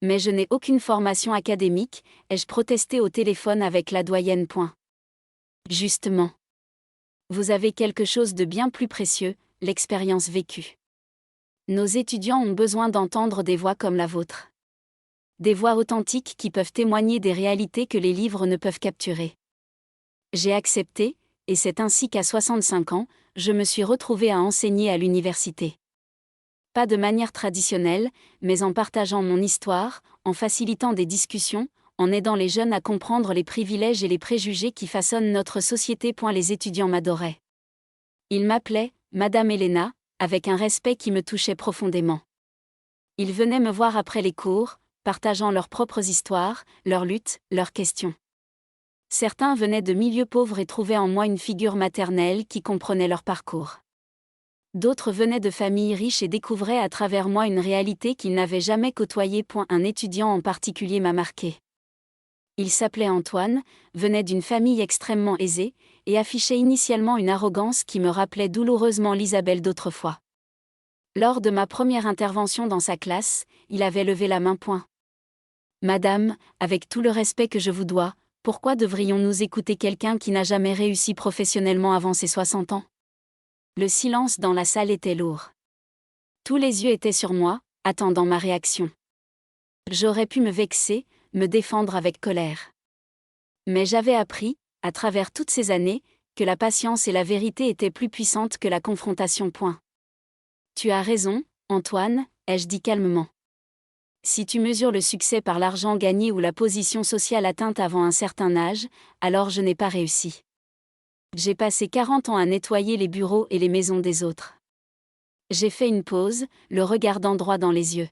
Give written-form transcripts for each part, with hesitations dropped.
Mais je n'ai aucune formation académique, ai-je protesté au téléphone avec la doyenne. Justement. Vous avez quelque chose de bien plus précieux, l'expérience vécue. Nos étudiants ont besoin d'entendre des voix comme la vôtre. Des voix authentiques qui peuvent témoigner des réalités que les livres ne peuvent capturer. J'ai accepté, et c'est ainsi qu'à 65 ans, je me suis retrouvée à enseigner à l'université. Pas de manière traditionnelle, mais en partageant mon histoire, en facilitant des discussions, en aidant les jeunes à comprendre les privilèges et les préjugés qui façonnent notre société. Les étudiants m'adoraient. Ils m'appelaient « Madame Elena », avec un respect qui me touchait profondément. Ils venaient me voir après les cours, partageant leurs propres histoires, leurs luttes, leurs questions. Certains venaient de milieux pauvres et trouvaient en moi une figure maternelle qui comprenait leur parcours. D'autres venaient de familles riches et découvraient à travers moi une réalité qu'ils n'avaient jamais côtoyée. Un étudiant en particulier m'a marqué. Il s'appelait Antoine, venait d'une famille extrêmement aisée, et affichait initialement une arrogance qui me rappelait douloureusement l'Isabelle d'autrefois. Lors de ma première intervention dans sa classe, il avait levé la main. Madame, avec tout le respect que je vous dois, pourquoi devrions-nous écouter quelqu'un qui n'a jamais réussi professionnellement avant ses 60 ans ? Le silence dans la salle était lourd. Tous les yeux étaient sur moi, attendant ma réaction. J'aurais pu me vexer, me défendre avec colère. Mais j'avais appris, à travers toutes ces années, que la patience et la vérité étaient plus puissantes que la confrontation. Tu as raison, Antoine, ai-je dit calmement. Si tu mesures le succès par l'argent gagné ou la position sociale atteinte avant un certain âge, alors je n'ai pas réussi. J'ai passé 40 ans à nettoyer les bureaux et les maisons des autres. J'ai fait une pause, le regardant droit dans les yeux.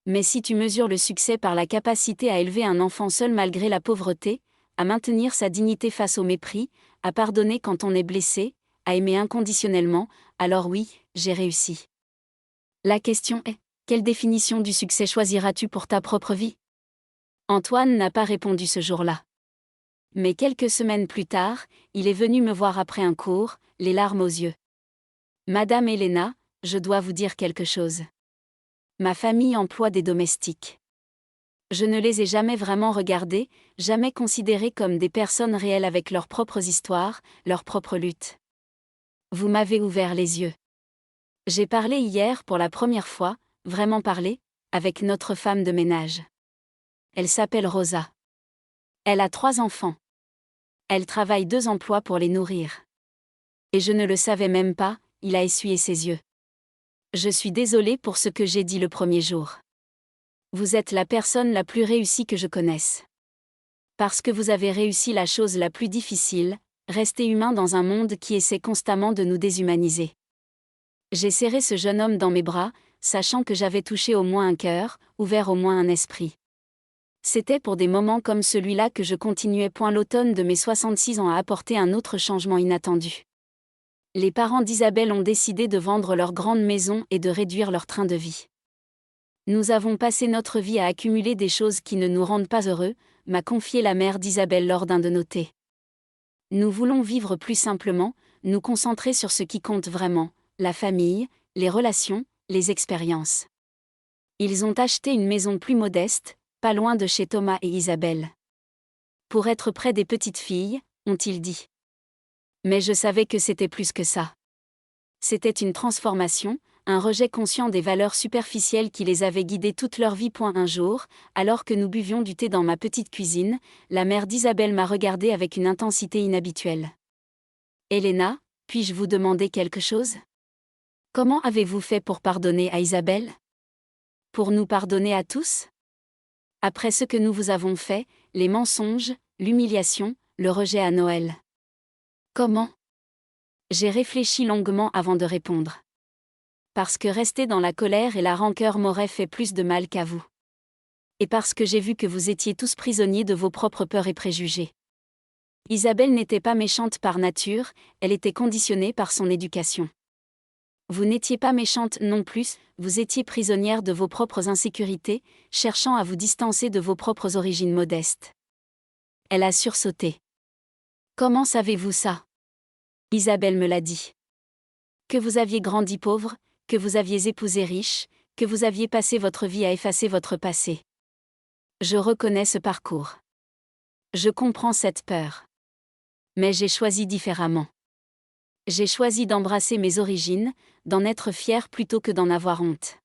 Mais si tu mesures le succès par la capacité à élever un enfant seul malgré la pauvreté, à maintenir sa dignité face au mépris, à pardonner quand on est blessé, à aimer inconditionnellement, alors oui, j'ai réussi. La question est, quelle définition du succès choisiras-tu pour ta propre vie ? Antoine n'a pas répondu ce jour-là. Mais quelques semaines plus tard, il est venu me voir après un cours, les larmes aux yeux. Madame Elena, je dois vous dire quelque chose. Ma famille emploie des domestiques. Je ne les ai jamais vraiment regardés, jamais considérés comme des personnes réelles avec leurs propres histoires, leurs propres luttes. Vous m'avez ouvert les yeux. J'ai parlé hier pour la première fois, vraiment parlé, avec notre femme de ménage. Elle s'appelle Rosa. Elle a 3 enfants. Elle travaille 2 emplois pour les nourrir. Et je ne le savais même pas, il a essuyé ses yeux. Je suis désolée pour ce que j'ai dit le premier jour. Vous êtes la personne la plus réussie que je connaisse. Parce que vous avez réussi la chose la plus difficile, rester humain dans un monde qui essaie constamment de nous déshumaniser. J'ai serré ce jeune homme dans mes bras, sachant que j'avais touché au moins un cœur, ouvert au moins un esprit. C'était pour des moments comme celui-là que je continuais. L'automne de mes 66 ans a apporté un autre changement inattendu. Les parents d'Isabelle ont décidé de vendre leur grande maison et de réduire leur train de vie. Nous avons passé notre vie à accumuler des choses qui ne nous rendent pas heureux, m'a confié la mère d'Isabelle lors d'un de nos thés. Nous voulons vivre plus simplement, nous concentrer sur ce qui compte vraiment, la famille, les relations, les expériences. Ils ont acheté une maison plus modeste, pas loin de chez Thomas et Isabelle. Pour être près des petites filles, ont-ils dit. Mais je savais que c'était plus que ça. C'était une transformation, un rejet conscient des valeurs superficielles qui les avaient guidées toute leur vie. Un jour, alors que nous buvions du thé dans ma petite cuisine, la mère d'Isabelle m'a regardée avec une intensité inhabituelle. Elena, puis-je vous demander quelque chose ? Comment avez-vous fait pour pardonner à Isabelle ? Pour nous pardonner à tous ? Après ce que nous vous avons fait, les mensonges, l'humiliation, le rejet à Noël. Comment ? J'ai réfléchi longuement avant de répondre. Parce que rester dans la colère et la rancœur m'aurait fait plus de mal qu'à vous. Et parce que j'ai vu que vous étiez tous prisonniers de vos propres peurs et préjugés. Isabelle n'était pas méchante par nature, elle était conditionnée par son éducation. Vous n'étiez pas méchante non plus, vous étiez prisonnière de vos propres insécurités, cherchant à vous distancer de vos propres origines modestes. Elle a sursauté. Comment savez-vous ça ? Isabelle me l'a dit. Que vous aviez grandi pauvre, que vous aviez épousé riche, que vous aviez passé votre vie à effacer votre passé. Je reconnais ce parcours. Je comprends cette peur. Mais j'ai choisi différemment. J'ai choisi d'embrasser mes origines, d'en être fière plutôt que d'en avoir honte.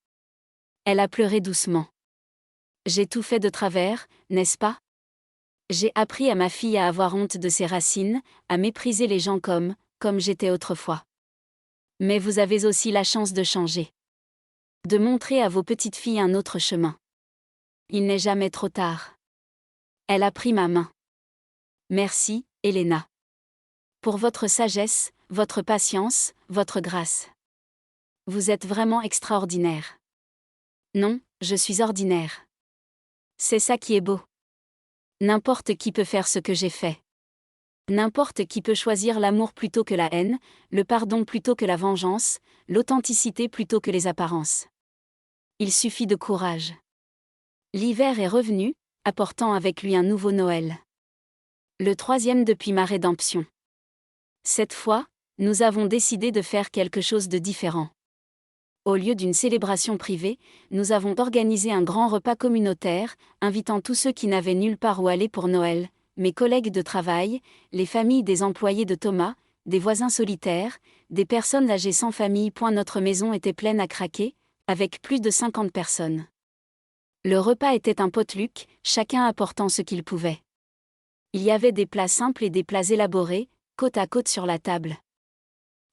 Elle a pleuré doucement. J'ai tout fait de travers, n'est-ce pas? J'ai appris à ma fille à avoir honte de ses racines, à mépriser les gens comme j'étais autrefois. Mais vous avez aussi la chance de changer. De montrer à vos petites filles un autre chemin. Il n'est jamais trop tard. Elle a pris ma main. Merci, Elena. Pour votre sagesse, votre patience, votre grâce. Vous êtes vraiment extraordinaire. Non, je suis ordinaire. C'est ça qui est beau. N'importe qui peut faire ce que j'ai fait. N'importe qui peut choisir l'amour plutôt que la haine, le pardon plutôt que la vengeance, l'authenticité plutôt que les apparences. Il suffit de courage. L'hiver est revenu, apportant avec lui un nouveau Noël. Le 3e depuis ma rédemption. Cette fois, nous avons décidé de faire quelque chose de différent. Au lieu d'une célébration privée, nous avons organisé un grand repas communautaire, invitant tous ceux qui n'avaient nulle part où aller pour Noël, mes collègues de travail, les familles des employés de Thomas, des voisins solitaires, des personnes âgées sans famille. Notre maison était pleine à craquer, avec plus de 50 personnes. Le repas était un potluck, chacun apportant ce qu'il pouvait. Il y avait des plats simples et des plats élaborés, côte à côte sur la table.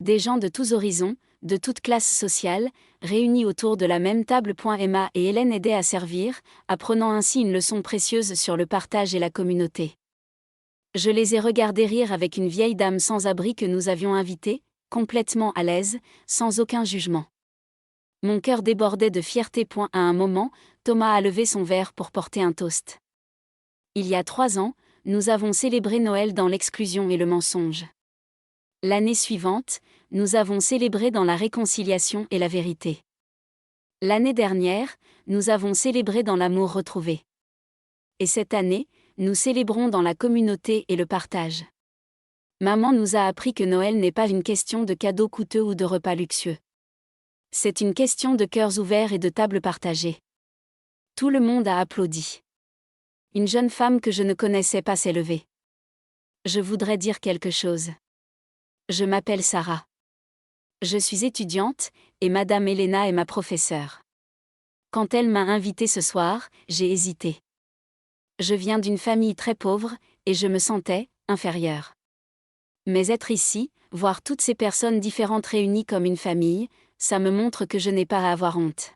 Des gens de tous horizons, de toutes classes sociales, réunis autour de la même table. Emma et Hélène aidaient à servir, apprenant ainsi une leçon précieuse sur le partage et la communauté. Je les ai regardés rire avec une vieille dame sans-abri que nous avions invitée, complètement à l'aise, sans aucun jugement. Mon cœur débordait de fierté. À un moment, Thomas a levé son verre pour porter un toast. Il y a 3 ans, nous avons célébré Noël dans l'exclusion et le mensonge. L'année suivante, nous avons célébré dans la réconciliation et la vérité. L'année dernière, nous avons célébré dans l'amour retrouvé. Et cette année, nous célébrons dans la communauté et le partage. Maman nous a appris que Noël n'est pas une question de cadeaux coûteux ou de repas luxueux. C'est une question de cœurs ouverts et de tables partagées. Tout le monde a applaudi. Une jeune femme que je ne connaissais pas s'est levée. Je voudrais dire quelque chose. Je m'appelle Sarah. Je suis étudiante, et Madame Elena est ma professeure. Quand elle m'a invitée ce soir, j'ai hésité. Je viens d'une famille très pauvre, et je me sentais inférieure. Mais être ici, voir toutes ces personnes différentes réunies comme une famille, ça me montre que je n'ai pas à avoir honte.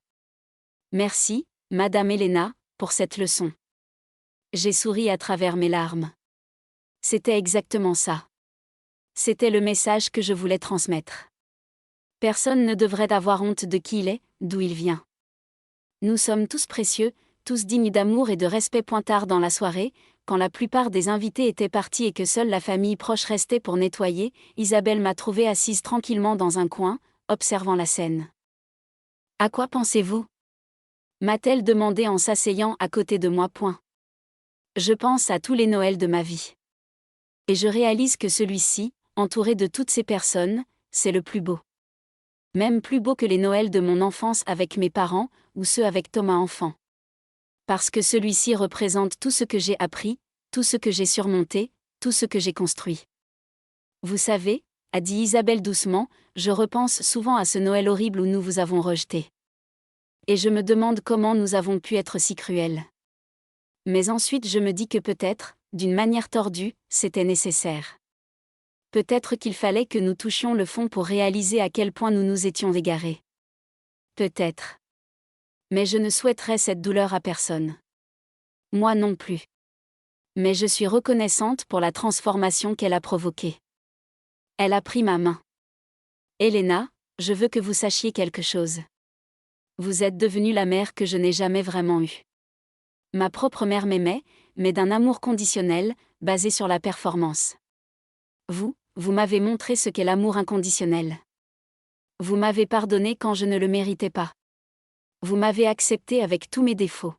Merci, Madame Elena, pour cette leçon. J'ai souri à travers mes larmes. C'était exactement ça. C'était le message que je voulais transmettre. Personne ne devrait avoir honte de qui il est, d'où il vient. Nous sommes tous précieux, tous dignes d'amour et de respect. Tard dans la soirée, quand la plupart des invités étaient partis et que seule la famille proche restait pour nettoyer, Isabelle m'a trouvée assise tranquillement dans un coin, observant la scène. « À quoi pensez-vous » m'a-t-elle demandé en s'asseyant à côté de moi. Je pense à tous les Noëls de ma vie. Et je réalise que celui-ci, entouré de toutes ces personnes, c'est le plus beau. Même plus beau que les Noëls de mon enfance avec mes parents, ou ceux avec Thomas enfant. Parce que celui-ci représente tout ce que j'ai appris, tout ce que j'ai surmonté, tout ce que j'ai construit. Vous savez, a dit Isabelle doucement, je repense souvent à ce Noël horrible où nous vous avons rejeté. Et je me demande comment nous avons pu être si cruels. Mais ensuite je me dis que peut-être, d'une manière tordue, c'était nécessaire. Peut-être qu'il fallait que nous touchions le fond pour réaliser à quel point nous nous étions égarés. Peut-être. Mais je ne souhaiterais cette douleur à personne. Moi non plus. Mais je suis reconnaissante pour la transformation qu'elle a provoquée. Elle a pris ma main. Elena, je veux que vous sachiez quelque chose. Vous êtes devenue la mère que je n'ai jamais vraiment eue. Ma propre mère m'aimait, mais d'un amour conditionnel, basé sur la performance. Vous m'avez montré ce qu'est l'amour inconditionnel. Vous m'avez pardonné quand je ne le méritais pas. Vous m'avez accepté avec tous mes défauts.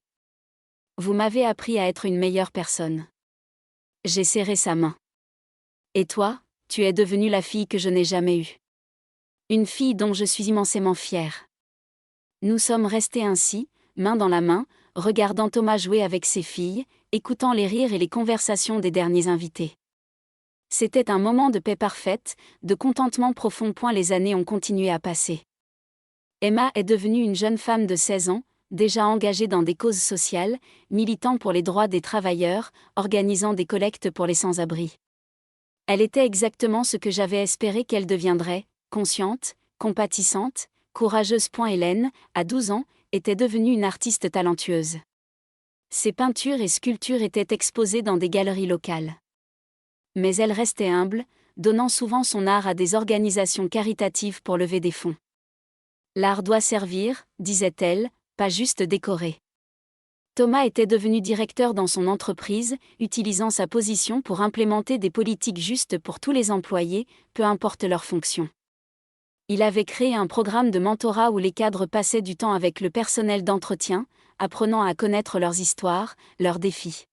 Vous m'avez appris à être une meilleure personne. J'ai serré sa main. Et toi, tu es devenue la fille que je n'ai jamais eue. Une fille dont je suis immensément fière. Nous sommes restés ainsi, main dans la main, regardant Thomas jouer avec ses filles, écoutant les rires et les conversations des derniers invités. C'était un moment de paix parfaite, de contentement profond. Les années ont continué à passer. Emma est devenue une jeune femme de 16 ans, déjà engagée dans des causes sociales, militant pour les droits des travailleurs, organisant des collectes pour les sans-abri. Elle était exactement ce que j'avais espéré qu'elle deviendrait, consciente, compatissante, courageuse. Hélène, à 12 ans, était devenue une artiste talentueuse. Ses peintures et sculptures étaient exposées dans des galeries locales. Mais elle restait humble, donnant souvent son art à des organisations caritatives pour lever des fonds. L'art doit servir, disait-elle, pas juste décorer. Thomas était devenu directeur dans son entreprise, utilisant sa position pour implémenter des politiques justes pour tous les employés, peu importe leur fonction. Il avait créé un programme de mentorat où les cadres passaient du temps avec le personnel d'entretien, apprenant à connaître leurs histoires, leurs défis.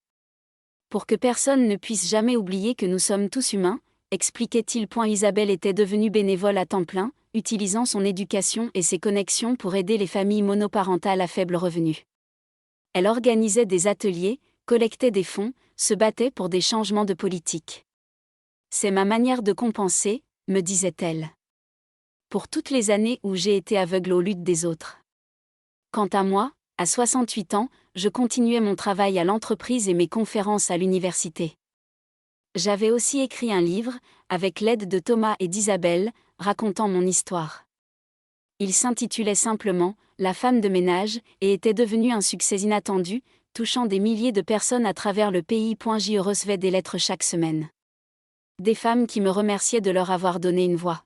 Pour que personne ne puisse jamais oublier que nous sommes tous humains, expliquait-il. Isabelle était devenue bénévole à temps plein, utilisant son éducation et ses connexions pour aider les familles monoparentales à faible revenu. Elle organisait des ateliers, collectait des fonds, se battait pour des changements de politique. C'est ma manière de compenser, me disait-elle. Pour toutes les années où j'ai été aveugle aux luttes des autres. Quant à moi, à 68 ans, je continuais mon travail à l'entreprise et mes conférences à l'université. J'avais aussi écrit un livre, avec l'aide de Thomas et d'Isabelle, racontant mon histoire. Il s'intitulait simplement « La femme de ménage » et était devenu un succès inattendu, touchant des milliers de personnes à travers le pays. J'y recevais des lettres chaque semaine. Des femmes qui me remerciaient de leur avoir donné une voix.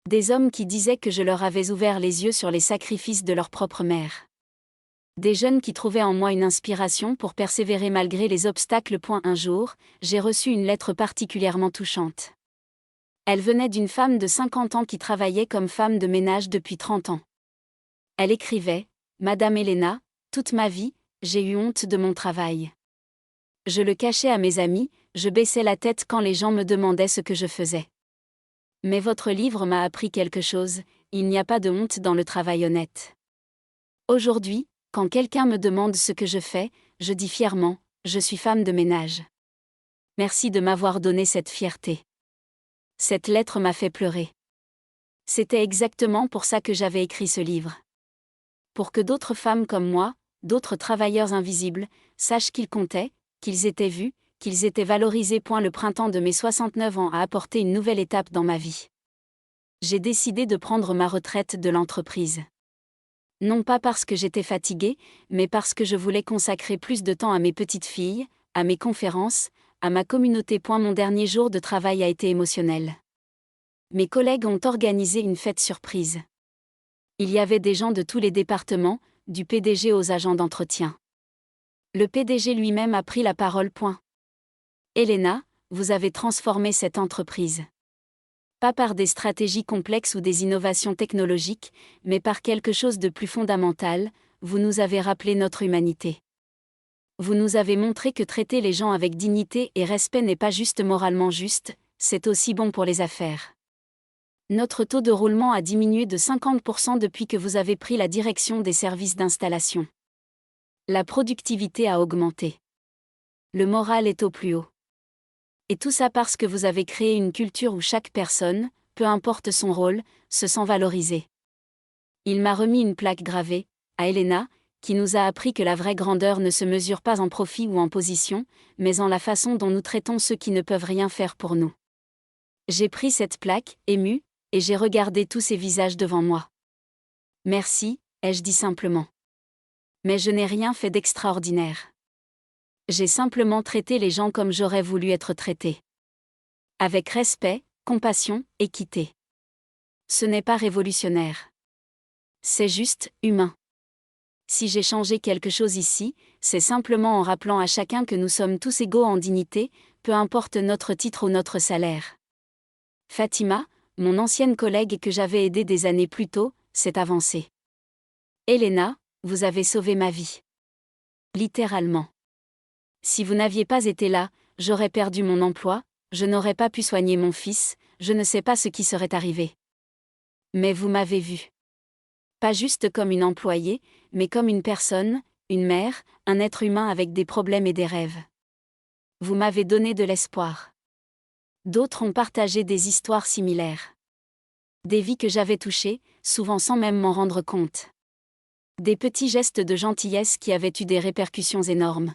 Des hommes qui disaient que je leur avais ouvert les yeux sur les sacrifices de leur propre mère. Des jeunes qui trouvaient en moi une inspiration pour persévérer malgré les obstacles. Un jour, j'ai reçu une lettre particulièrement touchante. Elle venait d'une femme de 50 ans qui travaillait comme femme de ménage depuis 30 ans. Elle écrivait « Madame Elena, toute ma vie, j'ai eu honte de mon travail. Je le cachais à mes amis, je baissais la tête quand les gens me demandaient ce que je faisais. Mais votre livre m'a appris quelque chose, il n'y a pas de honte dans le travail honnête. Aujourd'hui, quand quelqu'un me demande ce que je fais, je dis fièrement, je suis femme de ménage. Merci de m'avoir donné cette fierté. » Cette lettre m'a fait pleurer. C'était exactement pour ça que j'avais écrit ce livre. Pour que d'autres femmes comme moi, d'autres travailleurs invisibles, sachent qu'ils comptaient, qu'ils étaient vus, qu'ils étaient valorisés. Le printemps de mes 69 ans a apporté une nouvelle étape dans ma vie. J'ai décidé de prendre ma retraite de l'entreprise. Non pas parce que j'étais fatiguée, mais parce que je voulais consacrer plus de temps à mes petites filles, à mes conférences, à ma communauté. Mon dernier jour de travail a été émotionnel. Mes collègues ont organisé une fête surprise. Il y avait des gens de tous les départements, du PDG aux agents d'entretien. Le PDG lui-même a pris la parole. Elena, vous avez transformé cette entreprise. Pas par des stratégies complexes ou des innovations technologiques, mais par quelque chose de plus fondamental, vous nous avez rappelé notre humanité. Vous nous avez montré que traiter les gens avec dignité et respect n'est pas juste moralement juste, c'est aussi bon pour les affaires. Notre taux de roulement a diminué de 50% depuis que vous avez pris la direction des services d'installation. La productivité a augmenté. Le moral est au plus haut. Et tout ça parce que vous avez créé une culture où chaque personne, peu importe son rôle, se sent valorisée. Il m'a remis une plaque gravée, à Elena, qui nous a appris que la vraie grandeur ne se mesure pas en profit ou en position, mais en la façon dont nous traitons ceux qui ne peuvent rien faire pour nous. J'ai pris cette plaque, émue, et j'ai regardé tous ces visages devant moi. Merci, ai-je dit simplement. Mais je n'ai rien fait d'extraordinaire. J'ai simplement traité les gens comme j'aurais voulu être traité. Avec respect, compassion, équité. Ce n'est pas révolutionnaire. C'est juste, humain. Si j'ai changé quelque chose ici, c'est simplement en rappelant à chacun que nous sommes tous égaux en dignité, peu importe notre titre ou notre salaire. Fatima, mon ancienne collègue que j'avais aidée des années plus tôt, s'est avancée. Elena, vous avez sauvé ma vie. Littéralement. Si vous n'aviez pas été là, j'aurais perdu mon emploi, je n'aurais pas pu soigner mon fils, je ne sais pas ce qui serait arrivé. Mais vous m'avez vu. Pas juste comme une employée, mais comme une personne une mère, un être humain avec des problèmes et des rêves. Vous m'avez donné de l'espoir. D'autres ont partagé des histoires similaires. Des vies que j'avais touchées, souvent sans même m'en rendre compte. Des petits gestes de gentillesse qui avaient eu des répercussions énormes.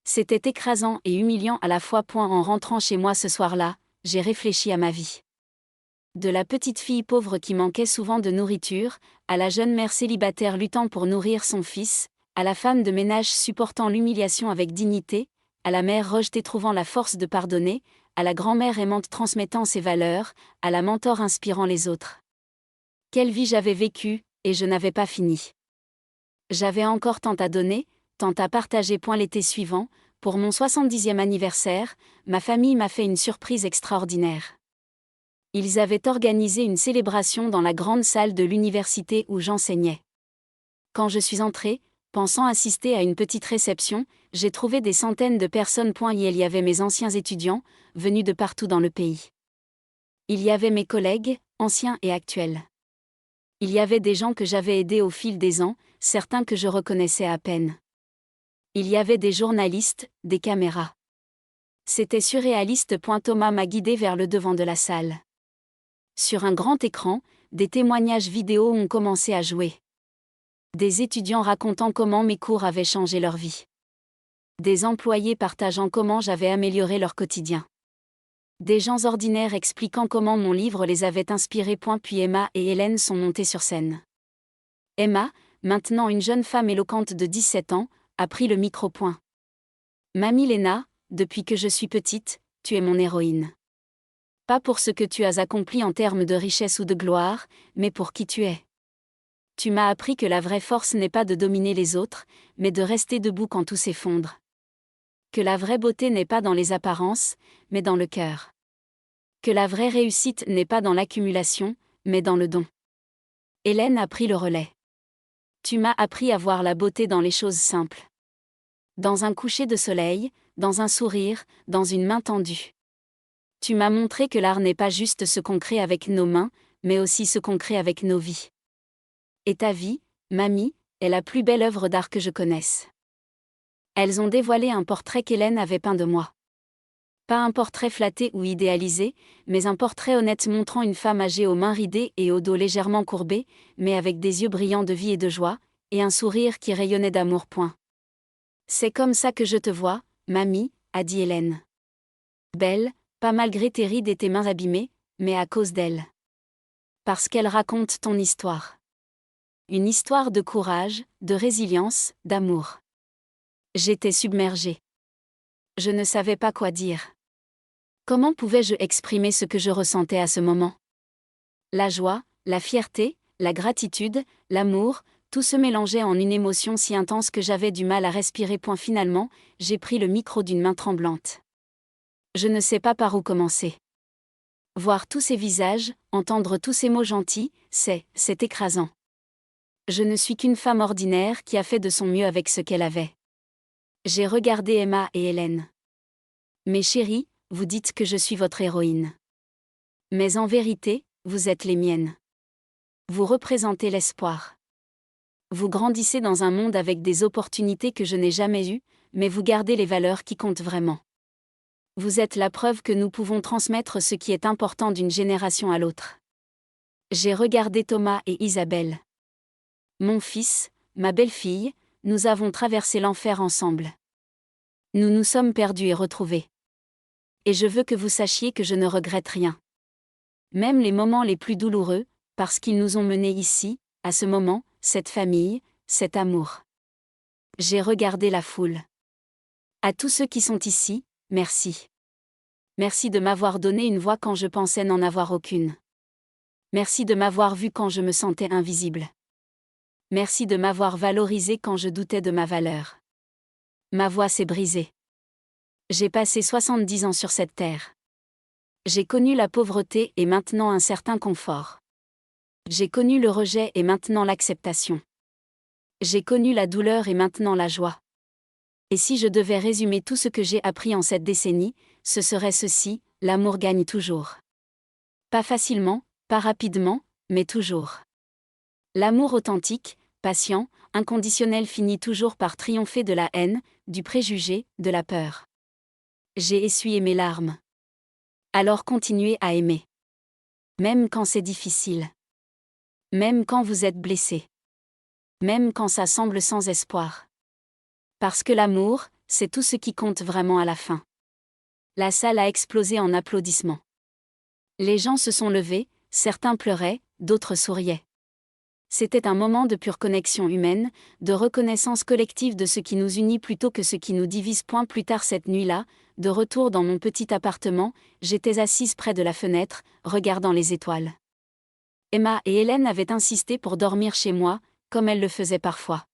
C'était écrasant et humiliant à la fois. En rentrant chez moi ce soir-là, j'ai réfléchi à ma vie. De la petite fille pauvre qui manquait souvent de nourriture, à la jeune mère célibataire luttant pour nourrir son fils, à la femme de ménage supportant l'humiliation avec dignité, à la mère rejetée trouvant la force de pardonner, à la grand-mère aimante transmettant ses valeurs, à la mentor inspirant les autres. Quelle vie j'avais vécue, et je n'avais pas fini. J'avais encore tant à donner, tant à partager. L'été suivant, pour mon 70e anniversaire, ma famille m'a fait une surprise extraordinaire. Ils avaient organisé une célébration dans la grande salle de l'université où j'enseignais. Quand je suis entrée, pensant assister à une petite réception, j'ai trouvé des centaines de personnes. Il y avait mes anciens étudiants, venus de partout dans le pays. Il y avait mes collègues, anciens et actuels. Il y avait des gens que j'avais aidés au fil des ans, certains que je reconnaissais à peine. Il y avait des journalistes, des caméras. C'était surréaliste. Thomas m'a guidé vers le devant de la salle. Sur un grand écran, des témoignages vidéo ont commencé à jouer. Des étudiants racontant comment mes cours avaient changé leur vie. Des employés partageant comment j'avais amélioré leur quotidien. Des gens ordinaires expliquant comment mon livre les avait inspirés. Puis Emma et Hélène sont montées sur scène. Emma, maintenant une jeune femme éloquente de 17 ans, a pris le micro. Mamie Léna, depuis que je suis petite, tu es mon héroïne. Pas pour ce que tu as accompli en termes de richesse ou de gloire, mais pour qui tu es. Tu m'as appris que la vraie force n'est pas de dominer les autres, mais de rester debout quand tout s'effondre. Que la vraie beauté n'est pas dans les apparences, mais dans le cœur. Que la vraie réussite n'est pas dans l'accumulation, mais dans le don. Hélène a pris le relais. Tu m'as appris à voir la beauté dans les choses simples. Dans un coucher de soleil, dans un sourire, dans une main tendue. Tu m'as montré que l'art n'est pas juste ce qu'on crée avec nos mains, mais aussi ce qu'on crée avec nos vies. Et ta vie, mamie, est la plus belle œuvre d'art que je connaisse. Elles ont dévoilé un portrait qu'Hélène avait peint de moi. Pas un portrait flatté ou idéalisé, mais un portrait honnête montrant une femme âgée aux mains ridées et au dos légèrement courbé, mais avec des yeux brillants de vie et de joie, et un sourire qui rayonnait d'amour. C'est comme ça que je te vois, mamie, a dit Hélène. Belle, pas malgré tes rides et tes mains abîmées, mais à cause d'elle. Parce qu'elle raconte ton histoire. Une histoire de courage, de résilience, d'amour. J'étais submergée. Je ne savais pas quoi dire. Comment pouvais-je exprimer ce que je ressentais à ce moment? La joie, la fierté, la gratitude, l'amour, tout se mélangeait en une émotion si intense que j'avais du mal à respirer. Finalement, j'ai pris le micro d'une main tremblante. Je ne sais pas par où commencer. Voir tous ces visages, entendre tous ces mots gentils, c'est écrasant. Je ne suis qu'une femme ordinaire qui a fait de son mieux avec ce qu'elle avait. J'ai regardé Emma et Hélène. Mes chéries, vous dites que je suis votre héroïne. Mais en vérité, vous êtes les miennes. Vous représentez l'espoir. Vous grandissez dans un monde avec des opportunités que je n'ai jamais eues, mais vous gardez les valeurs qui comptent vraiment. Vous êtes la preuve que nous pouvons transmettre ce qui est important d'une génération à l'autre. J'ai regardé Thomas et Isabelle. Mon fils, ma belle-fille, nous avons traversé l'enfer ensemble. Nous nous sommes perdus et retrouvés. Et je veux que vous sachiez que je ne regrette rien. Même les moments les plus douloureux, parce qu'ils nous ont menés ici, à ce moment, cette famille, cet amour. J'ai regardé la foule. À tous ceux qui sont ici, merci. Merci de m'avoir donné une voix quand je pensais n'en avoir aucune. Merci de m'avoir vu quand je me sentais invisible. Merci de m'avoir valorisé quand je doutais de ma valeur. Ma voix s'est brisée. J'ai passé 70 ans sur cette terre. J'ai connu la pauvreté et maintenant un certain confort. J'ai connu le rejet et maintenant l'acceptation. J'ai connu la douleur et maintenant la joie. Et si je devais résumer tout ce que j'ai appris en cette décennie, ce serait ceci: l'amour gagne toujours. Pas facilement, pas rapidement, mais toujours. L'amour authentique, patient, inconditionnel finit toujours par triompher de la haine, du préjugé, de la peur. J'ai essuyé mes larmes. Alors continuez à aimer. Même quand c'est difficile. Même quand vous êtes blessé. Même quand ça semble sans espoir. Parce que l'amour, c'est tout ce qui compte vraiment à la fin. La salle a explosé en applaudissements. Les gens se sont levés, certains pleuraient, d'autres souriaient. C'était un moment de pure connexion humaine, de reconnaissance collective de ce qui nous unit plutôt que ce qui nous divise. Plus tard cette nuit-là, de retour dans mon petit appartement, j'étais assise près de la fenêtre, regardant les étoiles. Emma et Hélène avaient insisté pour dormir chez moi, comme elles le faisaient parfois.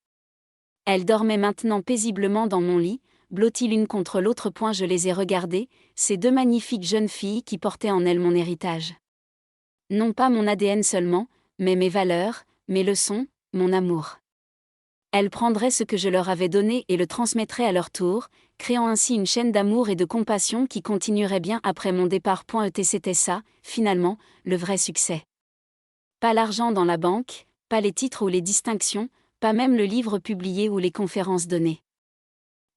Elles dormaient maintenant paisiblement dans mon lit, blotties l'une contre l'autre. Je les ai regardées, ces deux magnifiques jeunes filles qui portaient en elles mon héritage. Non pas mon ADN seulement, mais mes valeurs, mes leçons, mon amour. Elles prendraient ce que je leur avais donné et le transmettraient à leur tour, créant ainsi une chaîne d'amour et de compassion qui continuerait bien après mon départ. C'était ça, finalement, le vrai succès. Pas l'argent dans la banque, pas les titres ou les distinctions, pas même le livre publié ou les conférences données.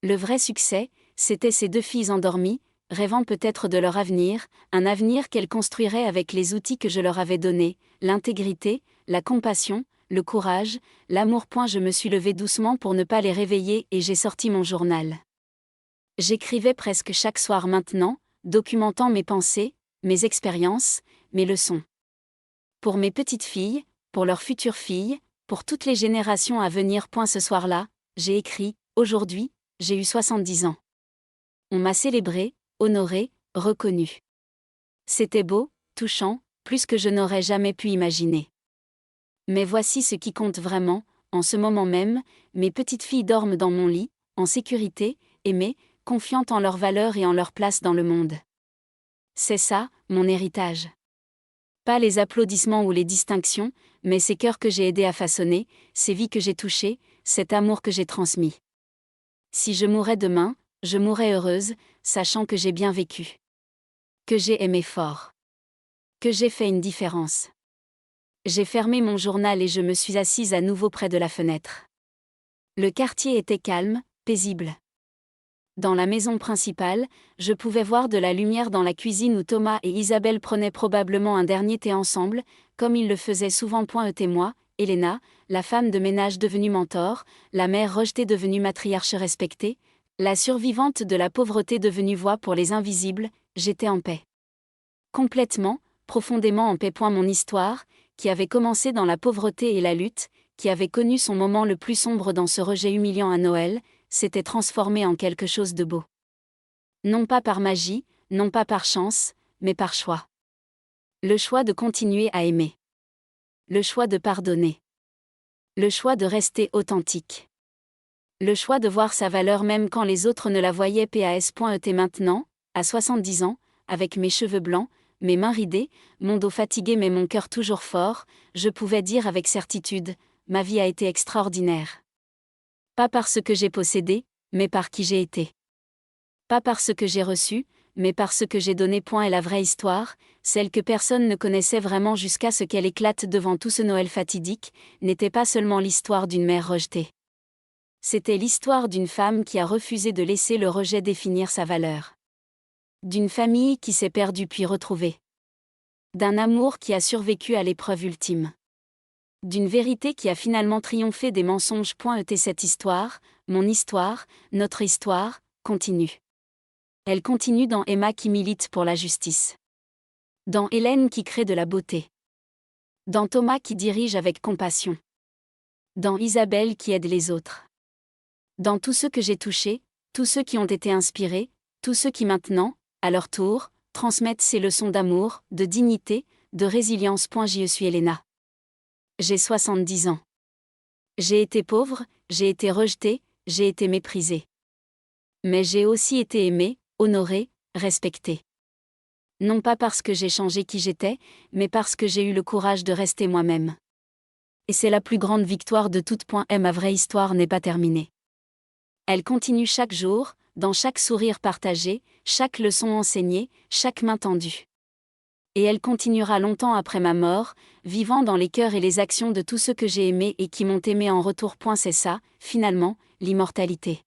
Le vrai succès, c'était ces deux filles endormies, rêvant peut-être de leur avenir, un avenir qu'elles construiraient avec les outils que je leur avais donnés, l'intégrité, la compassion, le courage, l'amour. Je me suis levée doucement pour ne pas les réveiller et j'ai sorti mon journal. J'écrivais presque chaque soir maintenant, documentant mes pensées, mes expériences, mes leçons. Pour mes petites filles, pour leurs futures filles, pour toutes les générations à venir. Ce soir-là, j'ai écrit, aujourd'hui, j'ai eu 70 ans. On m'a célébré, honoré, reconnu. C'était beau, touchant, plus que je n'aurais jamais pu imaginer. Mais voici ce qui compte vraiment, en ce moment même, mes petites filles dorment dans mon lit, en sécurité, aimées, confiantes en leurs valeurs et en leur place dans le monde. C'est ça, mon héritage. Pas les applaudissements ou les distinctions, mais ces cœurs que j'ai aidés à façonner, ces vies que j'ai touchées, cet amour que j'ai transmis. Si je mourais demain, je mourrais heureuse, sachant que j'ai bien vécu. Que j'ai aimé fort. Que j'ai fait une différence. J'ai fermé mon journal et je me suis assise à nouveau près de la fenêtre. Le quartier était calme, paisible. Dans la maison principale, je pouvais voir de la lumière dans la cuisine où Thomas et Isabelle prenaient probablement un dernier thé ensemble, comme ils le faisaient souvent. Moi, Elena, la femme de ménage devenue mentor, la mère rejetée devenue matriarche respectée, la survivante de la pauvreté devenue voix pour les invisibles, j'étais en paix. Complètement, profondément en paix. Mon histoire, qui avait commencé dans la pauvreté et la lutte, qui avait connu son moment le plus sombre dans ce rejet humiliant à Noël, s'était transformée en quelque chose de beau. Non pas par magie, non pas par chance, mais par choix. Le choix de continuer à aimer. Le choix de pardonner. Le choix de rester authentique. Le choix de voir sa valeur même quand les autres ne la voyaient. Maintenant, à 70 ans, avec mes cheveux blancs, mes mains ridées, mon dos fatigué mais mon cœur toujours fort, je pouvais dire avec certitude, ma vie a été extraordinaire. Pas parce que j'ai possédé, mais par qui j'ai été. Pas parce que j'ai reçu, mais parce que j'ai donné. Et la vraie histoire, celle que personne ne connaissait vraiment jusqu'à ce qu'elle éclate devant tout ce Noël fatidique, n'était pas seulement l'histoire d'une mère rejetée. C'était l'histoire d'une femme qui a refusé de laisser le rejet définir sa valeur. D'une famille qui s'est perdue puis retrouvée. D'un amour qui a survécu à l'épreuve ultime. D'une vérité qui a finalement triomphé des mensonges. Cette histoire, mon histoire, notre histoire, continue. Elle continue dans Emma qui milite pour la justice. Dans Hélène qui crée de la beauté. Dans Thomas qui dirige avec compassion. Dans Isabelle qui aide les autres. Dans tous ceux que j'ai touchés, tous ceux qui ont été inspirés, tous ceux qui maintenant, à leur tour, transmettent ces leçons d'amour, de dignité, de résilience. Je suis Elena. J'ai 70 ans. J'ai été pauvre, j'ai été rejetée, j'ai été méprisée. Mais j'ai aussi été aimée, honorée, respectée. Non pas parce que j'ai changé qui j'étais, mais parce que j'ai eu le courage de rester moi-même. Et c'est la plus grande victoire de toutes. Ma vraie histoire n'est pas terminée. Elle continue chaque jour, dans chaque sourire partagé, chaque leçon enseignée, chaque main tendue. Et elle continuera longtemps après ma mort, vivant dans les cœurs et les actions de tous ceux que j'ai aimés et qui m'ont aimé en retour. C'est ça, finalement, l'immortalité.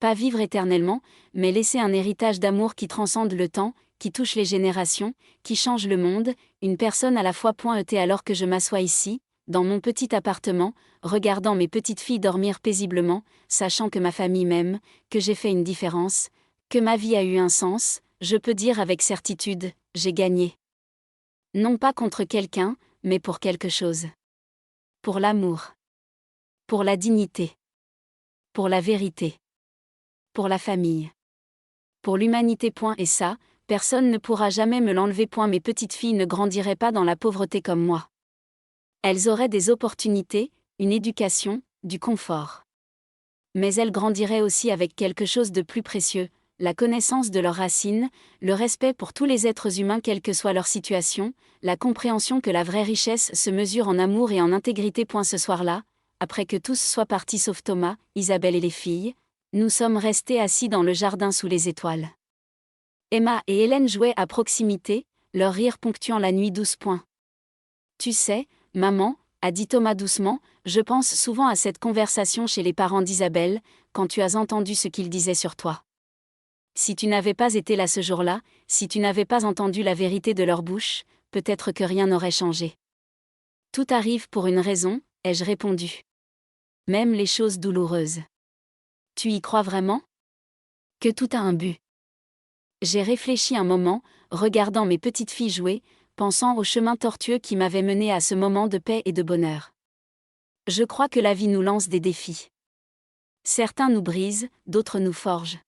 Pas vivre éternellement, mais laisser un héritage d'amour qui transcende le temps, qui touche les générations, qui change le monde, une personne à la fois. Alors que je m'assois ici, dans mon petit appartement, regardant mes petites filles dormir paisiblement, sachant que ma famille m'aime, que j'ai fait une différence, que ma vie a eu un sens, je peux dire avec certitude, j'ai gagné. Non pas contre quelqu'un, mais pour quelque chose. Pour l'amour. Pour la dignité. Pour la vérité. Pour la famille. Pour l'humanité. Et ça, personne ne pourra jamais me l'enlever. Mes petites filles ne grandiraient pas dans la pauvreté comme moi. Elles auraient des opportunités, une éducation, du confort. Mais elles grandiraient aussi avec quelque chose de plus précieux, la connaissance de leurs racines, le respect pour tous les êtres humains quelle que soit leur situation, la compréhension que la vraie richesse se mesure en amour et en intégrité. Ce soir-là, après que tous soient partis sauf Thomas, Isabelle et les filles, nous sommes restés assis dans le jardin sous les étoiles. Emma et Hélène jouaient à proximité, leur rire ponctuant la nuit douce. Tu sais, maman, a dit Thomas doucement, je pense souvent à cette conversation chez les parents d'Isabelle, quand tu as entendu ce qu'ils disaient sur toi. Si tu n'avais pas été là ce jour-là, si tu n'avais pas entendu la vérité de leur bouche, peut-être que rien n'aurait changé. Tout arrive pour une raison, ai-je répondu. Même les choses douloureuses. Tu y crois vraiment ? Que tout a un but. J'ai réfléchi un moment, regardant mes petites filles jouer, pensant au chemin tortueux qui m'avait mené à ce moment de paix et de bonheur. Je crois que la vie nous lance des défis. Certains nous brisent, d'autres nous forgent.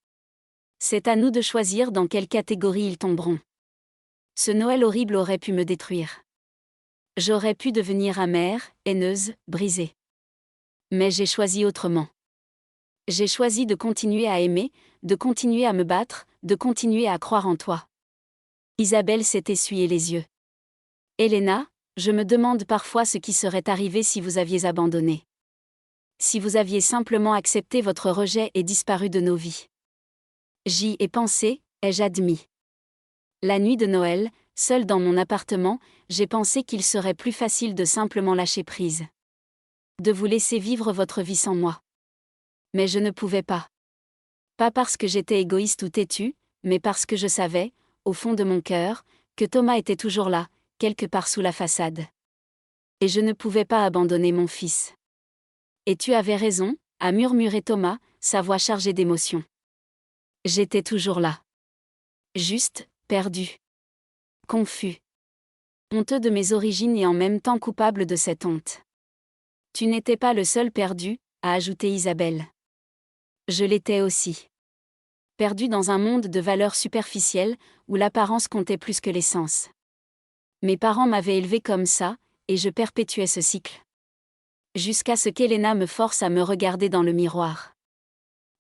C'est à nous de choisir dans quelle catégorie ils tomberont. Ce Noël horrible aurait pu me détruire. J'aurais pu devenir amère, haineuse, brisée. Mais j'ai choisi autrement. J'ai choisi de continuer à aimer, de continuer à me battre, de continuer à croire en toi. Isabelle s'est essuyé les yeux. Elena, je me demande parfois ce qui serait arrivé si vous aviez abandonné. Si vous aviez simplement accepté votre rejet et disparu de nos vies. J'y ai pensé, ai-je admis. La nuit de Noël, seule dans mon appartement, j'ai pensé qu'il serait plus facile de simplement lâcher prise. De vous laisser vivre votre vie sans moi. Mais je ne pouvais pas. Pas parce que j'étais égoïste ou têtue, mais parce que je savais, au fond de mon cœur, que Thomas était toujours là, quelque part sous la façade. Et je ne pouvais pas abandonner mon fils. Et tu avais raison, a murmuré Thomas, sa voix chargée d'émotion. J'étais toujours là. Juste, perdu. Confus. Honteux de mes origines et en même temps coupable de cette honte. Tu n'étais pas le seul perdu, a ajouté Isabelle. Je l'étais aussi. Perdu dans un monde de valeurs superficielles, où l'apparence comptait plus que l'essence. Mes parents m'avaient élevé comme ça, et je perpétuais ce cycle. Jusqu'à ce qu'Elena me force à me regarder dans le miroir.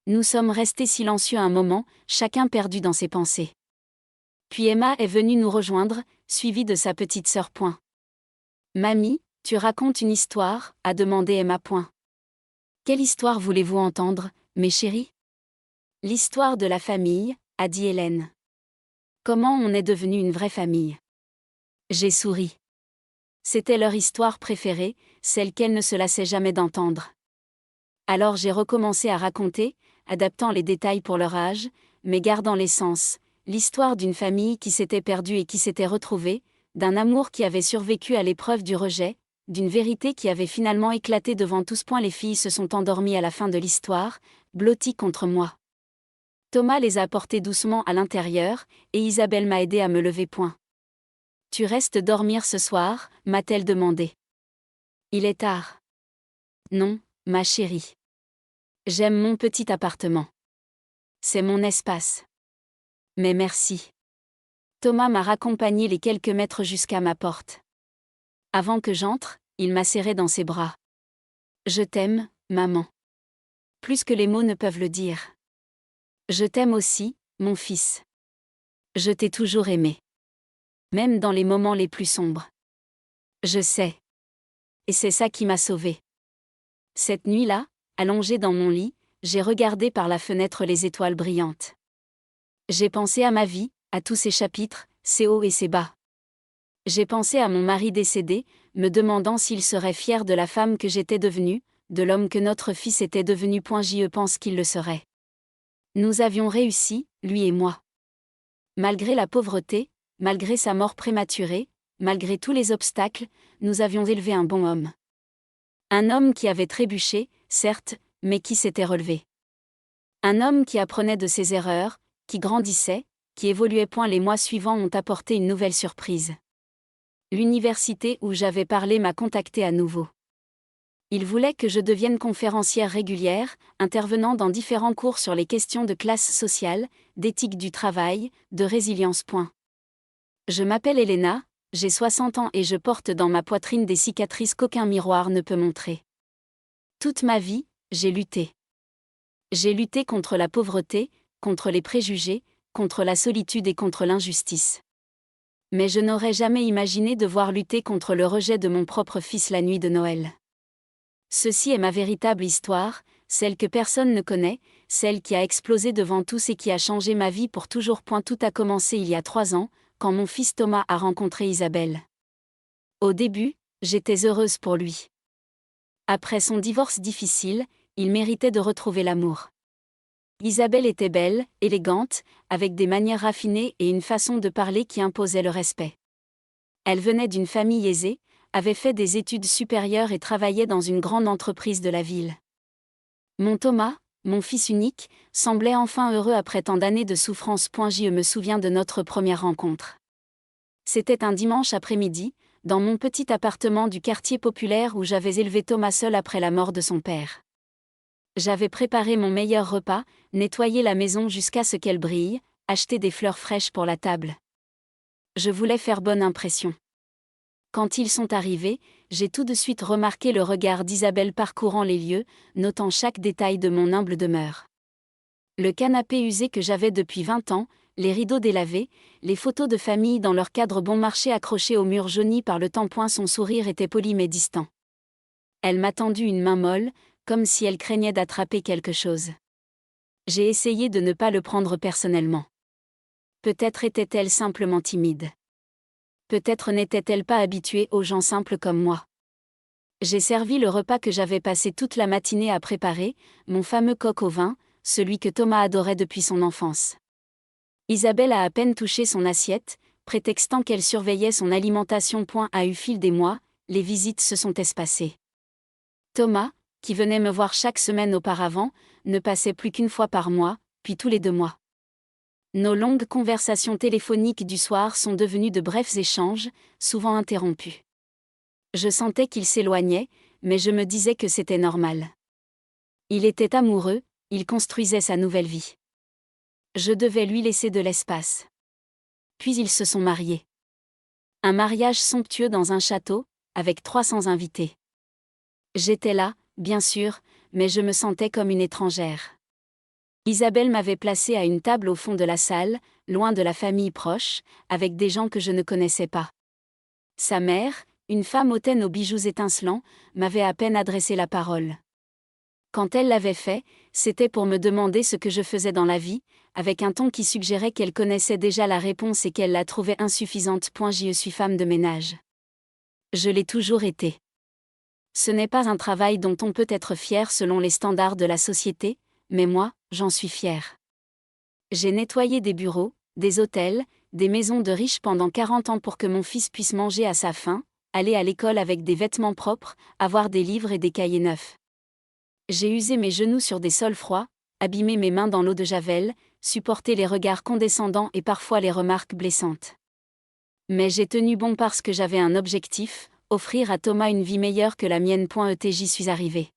Nous sommes restés silencieux un moment, chacun perdu dans ses pensées. Puis Emma est venue nous rejoindre, suivie de sa petite sœur. Mamie, tu racontes une histoire, a demandé Emma. Quelle histoire voulez-vous entendre, mes chéris ? L'histoire de la famille, a dit Hélène. Comment on est devenu une vraie famille ? J'ai souri. C'était leur histoire préférée, celle qu'elles ne se lassaient jamais d'entendre. Alors j'ai recommencé à raconter, adaptant les détails pour leur âge, mais gardant l'essence, l'histoire d'une famille qui s'était perdue et qui s'était retrouvée, d'un amour qui avait survécu à l'épreuve du rejet, d'une vérité qui avait finalement éclaté devant tous. Les filles se sont endormies à la fin de l'histoire, blotties contre moi. Thomas les a portées doucement à l'intérieur, et Isabelle m'a aidé à me lever. Tu restes dormir ce soir, m'a-t-elle demandé. Il est tard. Non, ma chérie. J'aime mon petit appartement. C'est mon espace. Mais merci. Thomas m'a raccompagné les quelques mètres jusqu'à ma porte. Avant que j'entre, il m'a serré dans ses bras. Je t'aime, maman. Plus que les mots ne peuvent le dire. Je t'aime aussi, mon fils. Je t'ai toujours aimé. Même dans les moments les plus sombres. Je sais. Et c'est ça qui m'a sauvée. Cette nuit-là, allongée dans mon lit, j'ai regardé par la fenêtre les étoiles brillantes. J'ai pensé à ma vie, à tous ses chapitres, ses hauts et ses bas. J'ai pensé à mon mari décédé, me demandant s'il serait fier de la femme que j'étais devenue, de l'homme que notre fils était devenu. Je pense qu'il le serait. Nous avions réussi, lui et moi. Malgré la pauvreté, malgré sa mort prématurée, malgré tous les obstacles, nous avions élevé un bon homme. Un homme qui avait trébuché, certes, mais qui s'était relevé. Un homme qui apprenait de ses erreurs, qui grandissait, qui évoluait. Les mois suivants ont apporté une nouvelle surprise. L'université où j'avais parlé m'a contacté à nouveau. Il voulait que je devienne conférencière régulière, intervenant dans différents cours sur les questions de classe sociale, d'éthique du travail, de résilience. Je m'appelle Elena, j'ai 60 ans et je porte dans ma poitrine des cicatrices qu'aucun miroir ne peut montrer. Toute ma vie, j'ai lutté. J'ai lutté contre la pauvreté, contre les préjugés, contre la solitude et contre l'injustice. Mais je n'aurais jamais imaginé devoir lutter contre le rejet de mon propre fils la nuit de Noël. Ceci est ma véritable histoire, celle que personne ne connaît, celle qui a explosé devant tous et qui a changé ma vie pour toujours. Tout a commencé il y a 3 ans, quand mon fils Thomas a rencontré Isabelle. Au début, j'étais heureuse pour lui. Après son divorce difficile, il méritait de retrouver l'amour. Isabelle était belle, élégante, avec des manières raffinées et une façon de parler qui imposait le respect. Elle venait d'une famille aisée, avait fait des études supérieures et travaillait dans une grande entreprise de la ville. Mon Thomas, mon fils unique, semblait enfin heureux après tant d'années de souffrance. Je me souviens de notre première rencontre. C'était un dimanche après-midi, dans mon petit appartement du quartier populaire où j'avais élevé Thomas seul après la mort de son père. J'avais préparé mon meilleur repas, nettoyé la maison jusqu'à ce qu'elle brille, acheté des fleurs fraîches pour la table. Je voulais faire bonne impression. Quand ils sont arrivés, j'ai tout de suite remarqué le regard d'Isabelle parcourant les lieux, notant chaque détail de mon humble demeure. Le canapé usé que j'avais depuis 20 ans, les rideaux délavés, les photos de famille dans leur cadre bon marché accrochées au mur jauni par le temps. Son sourire était poli mais distant. Elle m'a tendu une main molle, comme si elle craignait d'attraper quelque chose. J'ai essayé de ne pas le prendre personnellement. Peut-être était-elle simplement timide. Peut-être n'était-elle pas habituée aux gens simples comme moi. J'ai servi le repas que j'avais passé toute la matinée à préparer, mon fameux coq au vin, celui que Thomas adorait depuis son enfance. Isabelle a à peine touché son assiette, prétextant qu'elle surveillait son alimentation. Au fil des mois, les visites se sont espacées. Thomas, qui venait me voir chaque semaine auparavant, ne passait plus qu'une fois par mois, puis tous les 2 mois. Nos longues conversations téléphoniques du soir sont devenues de brefs échanges, souvent interrompus. Je sentais qu'il s'éloignait, mais je me disais que c'était normal. Il était amoureux, il construisait sa nouvelle vie. Je devais lui laisser de l'espace. Puis ils se sont mariés. Un mariage somptueux dans un château, avec 300 invités. J'étais là, bien sûr, mais je me sentais comme une étrangère. Isabelle m'avait placée à une table au fond de la salle, loin de la famille proche, avec des gens que je ne connaissais pas. Sa mère, une femme hautaine aux bijoux étincelants, m'avait à peine adressé la parole. Quand elle l'avait fait, c'était pour me demander ce que je faisais dans la vie, avec un ton qui suggérait qu'elle connaissait déjà la réponse et qu'elle la trouvait insuffisante. Je suis femme de ménage. Je l'ai toujours été. Ce n'est pas un travail dont on peut être fier selon les standards de la société, mais moi, j'en suis fière. J'ai nettoyé des bureaux, des hôtels, des maisons de riches pendant 40 ans pour que mon fils puisse manger à sa faim, aller à l'école avec des vêtements propres, avoir des livres et des cahiers neufs. J'ai usé mes genoux sur des sols froids, abîmé mes mains dans l'eau de Javel, supporté les regards condescendants et parfois les remarques blessantes. Mais j'ai tenu bon parce que j'avais un objectif, offrir à Thomas une vie meilleure que la mienne. J'y suis arrivée.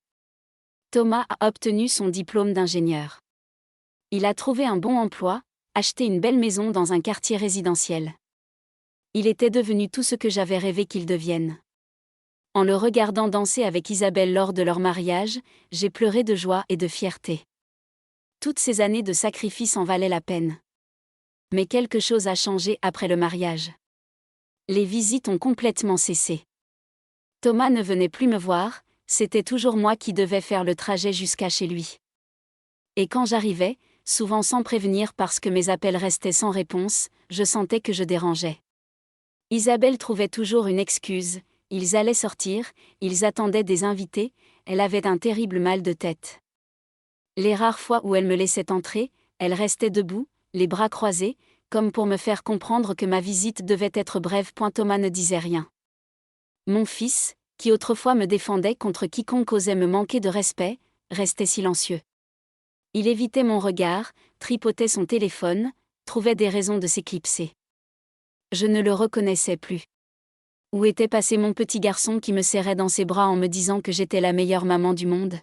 Thomas a obtenu son diplôme d'ingénieur. Il a trouvé un bon emploi, acheté une belle maison dans un quartier résidentiel. Il était devenu tout ce que j'avais rêvé qu'il devienne. En le regardant danser avec Isabelle lors de leur mariage, j'ai pleuré de joie et de fierté. Toutes ces années de sacrifice en valaient la peine. Mais quelque chose a changé après le mariage. Les visites ont complètement cessé. Thomas ne venait plus me voir, c'était toujours moi qui devais faire le trajet jusqu'à chez lui. Et quand j'arrivais, souvent sans prévenir parce que mes appels restaient sans réponse, je sentais que je dérangeais. Isabelle trouvait toujours une excuse, ils allaient sortir, ils attendaient des invités, elle avait un terrible mal de tête. Les rares fois où elle me laissait entrer, elle restait debout, les bras croisés, comme pour me faire comprendre que ma visite devait être brève. Thomas ne disait rien. Mon fils, qui autrefois me défendait contre quiconque osait me manquer de respect, restait silencieux. Il évitait mon regard, tripotait son téléphone, trouvait des raisons de s'éclipser. Je ne le reconnaissais plus. Où était passé mon petit garçon qui me serrait dans ses bras en me disant que j'étais la meilleure maman du monde?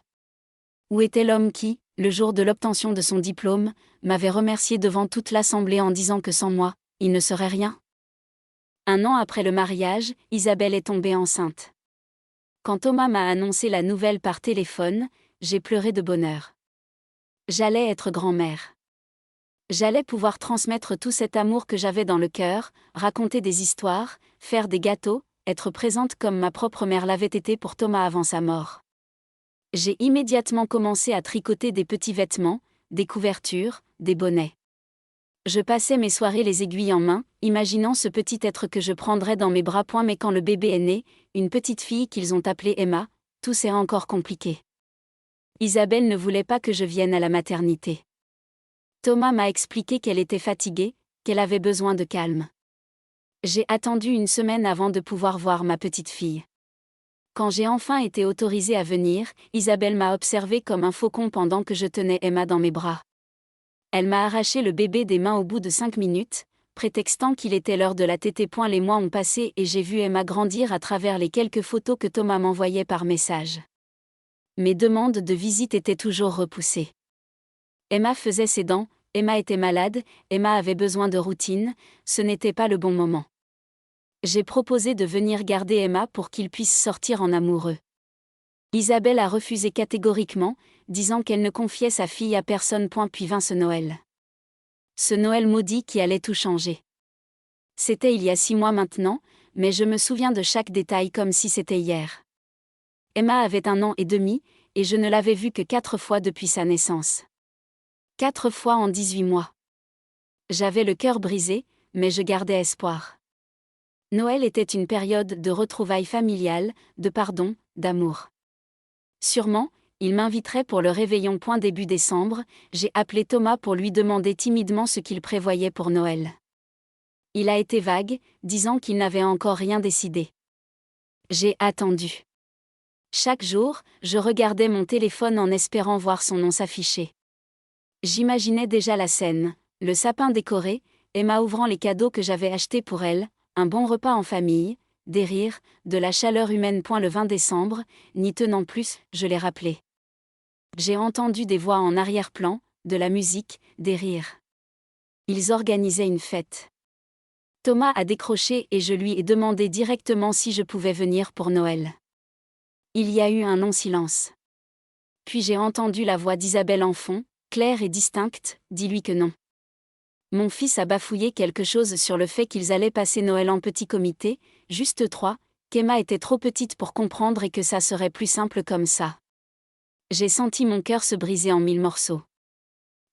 Où était l'homme qui, le jour de l'obtention de son diplôme, m'avait remercié devant toute l'assemblée en disant que sans moi, il ne serait rien? 1 an après le mariage, Isabelle est tombée enceinte. Quand Thomas m'a annoncé la nouvelle par téléphone, j'ai pleuré de bonheur. J'allais être grand-mère. J'allais pouvoir transmettre tout cet amour que j'avais dans le cœur, raconter des histoires, faire des gâteaux, être présente comme ma propre mère l'avait été pour Thomas avant sa mort. J'ai immédiatement commencé à tricoter des petits vêtements, des couvertures, des bonnets. Je passais mes soirées les aiguilles en main, imaginant ce petit être que je prendrais dans mes bras. Mais quand le bébé est né, une petite fille qu'ils ont appelée Emma, tout s'est encore compliqué. Isabelle ne voulait pas que je vienne à la maternité. Thomas m'a expliqué qu'elle était fatiguée, qu'elle avait besoin de calme. J'ai attendu 1 semaine avant de pouvoir voir ma petite fille. Quand j'ai enfin été autorisée à venir, Isabelle m'a observée comme un faucon pendant que je tenais Emma dans mes bras. Elle m'a arraché le bébé des mains au bout de 5 minutes, prétextant qu'il était l'heure de la tétée. Les mois ont passé et j'ai vu Emma grandir à travers les quelques photos que Thomas m'envoyait par message. Mes demandes de visite étaient toujours repoussées. Emma faisait ses dents, Emma était malade, Emma avait besoin de routine, ce n'était pas le bon moment. J'ai proposé de venir garder Emma pour qu'il puisse sortir en amoureux. Isabelle a refusé catégoriquement, disant qu'elle ne confiait sa fille à personne. Puis vint ce Noël. Ce Noël maudit qui allait tout changer. C'était il y a 6 mois maintenant, mais je me souviens de chaque détail comme si c'était hier. Emma avait 1 an et demi, et je ne l'avais vue que 4 fois depuis sa naissance. 4 fois en 18 mois. J'avais le cœur brisé, mais je gardais espoir. Noël était une période de retrouvailles familiales, de pardon, d'amour. Sûrement, il m'inviterait pour le réveillon. Début décembre, j'ai appelé Thomas pour lui demander timidement ce qu'il prévoyait pour Noël. Il a été vague, disant qu'il n'avait encore rien décidé. J'ai attendu. Chaque jour, je regardais mon téléphone en espérant voir son nom s'afficher. J'imaginais déjà la scène, le sapin décoré, Emma ouvrant les cadeaux que j'avais achetés pour elle, un bon repas en famille, des rires, de la chaleur humaine. Le 20 décembre, n'y tenant plus, je l'ai rappelé. J'ai entendu des voix en arrière-plan, de la musique, des rires. Ils organisaient une fête. Thomas a décroché et je lui ai demandé directement si je pouvais venir pour Noël. Il y a eu un long silence. Puis j'ai entendu la voix d'Isabelle en fond, claire et distincte, dis-lui que non. Mon fils a bafouillé quelque chose sur le fait qu'ils allaient passer Noël en petit comité, juste 3, qu'Emma était trop petite pour comprendre et que ça serait plus simple comme ça. J'ai senti mon cœur se briser en 1000 morceaux.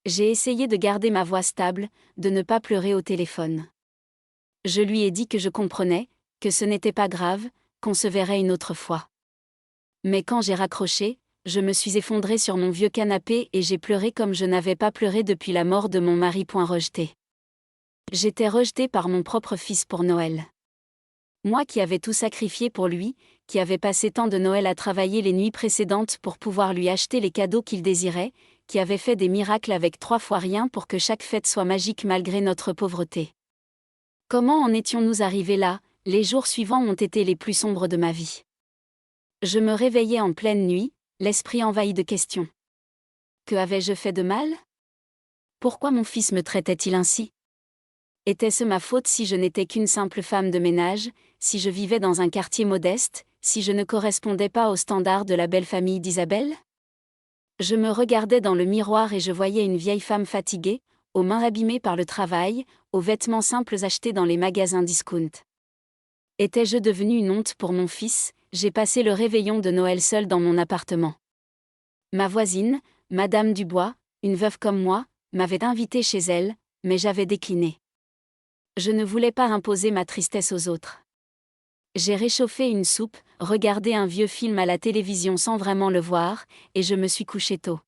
J'ai essayé de garder ma voix stable, de ne pas pleurer au téléphone. Je lui ai dit que je comprenais, que ce n'était pas grave, qu'on se verrait une autre fois. Mais quand j'ai raccroché, je me suis effondrée sur mon vieux canapé et j'ai pleuré comme je n'avais pas pleuré depuis la mort de mon mari. Rejetée. J'étais rejetée par mon propre fils pour Noël. Moi qui avais tout sacrifié pour lui, qui avais passé tant de Noël à travailler les nuits précédentes pour pouvoir lui acheter les cadeaux qu'il désirait, qui avait fait des miracles avec 3 fois rien pour que chaque fête soit magique malgré notre pauvreté. Comment en étions-nous arrivés là? Les jours suivants ont été les plus sombres de ma vie. Je me réveillais en pleine nuit, l'esprit envahi de questions. Que avais-je fait de mal? Pourquoi mon fils me traitait-il ainsi? Était-ce ma faute si je n'étais qu'une simple femme de ménage, si je vivais dans un quartier modeste, si je ne correspondais pas aux standards de la belle famille d'Isabelle? Je me regardais dans le miroir et je voyais une vieille femme fatiguée, aux mains abîmées par le travail, aux vêtements simples achetés dans les magasins discount. Étais-je devenue une honte pour mon fils? J'ai passé le réveillon de Noël seule dans mon appartement. Ma voisine, Madame Dubois, une veuve comme moi, m'avait invitée chez elle, mais j'avais décliné. Je ne voulais pas imposer ma tristesse aux autres. J'ai réchauffé une soupe, regardé un vieux film à la télévision sans vraiment le voir, et je me suis couché tôt.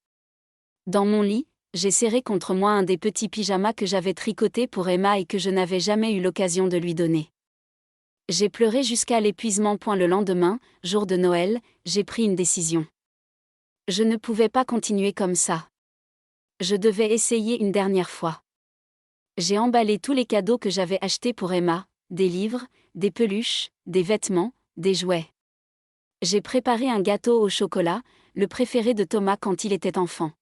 Dans mon lit, j'ai serré contre moi un des petits pyjamas que j'avais tricotés pour Emma et que je n'avais jamais eu l'occasion de lui donner. J'ai pleuré jusqu'à l'épuisement. Le lendemain, jour de Noël, j'ai pris une décision. Je ne pouvais pas continuer comme ça. Je devais essayer une dernière fois. J'ai emballé tous les cadeaux que j'avais achetés pour Emma, des livres, des peluches, des vêtements, des jouets. J'ai préparé un gâteau au chocolat, le préféré de Thomas quand il était enfant.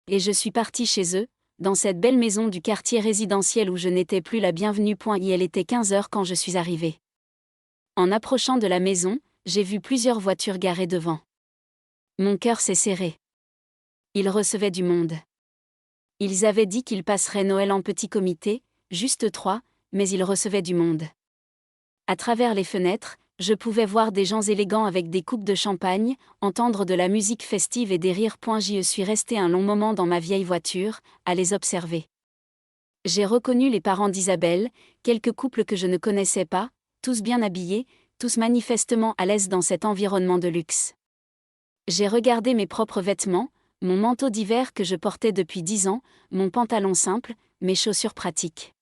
Et je suis partie chez eux, dans cette belle maison du quartier résidentiel où je n'étais plus la bienvenue. Il était 15 heures quand je suis arrivée. En approchant de la maison, j'ai vu plusieurs voitures garées devant. Mon cœur s'est serré. Ils recevaient du monde. Ils avaient dit qu'ils passeraient Noël en petit comité, juste 3, mais ils recevaient du monde. À travers les fenêtres, je pouvais voir des gens élégants avec des coupes de champagne, entendre de la musique festive et des rires. J'y suis restée un long moment dans ma vieille voiture, à les observer. J'ai reconnu les parents d'Isabelle, quelques couples que je ne connaissais pas, tous bien habillés, tous manifestement à l'aise dans cet environnement de luxe. J'ai regardé mes propres vêtements, mon manteau d'hiver que je portais depuis 10 ans, mon pantalon simple, mes chaussures pratiques.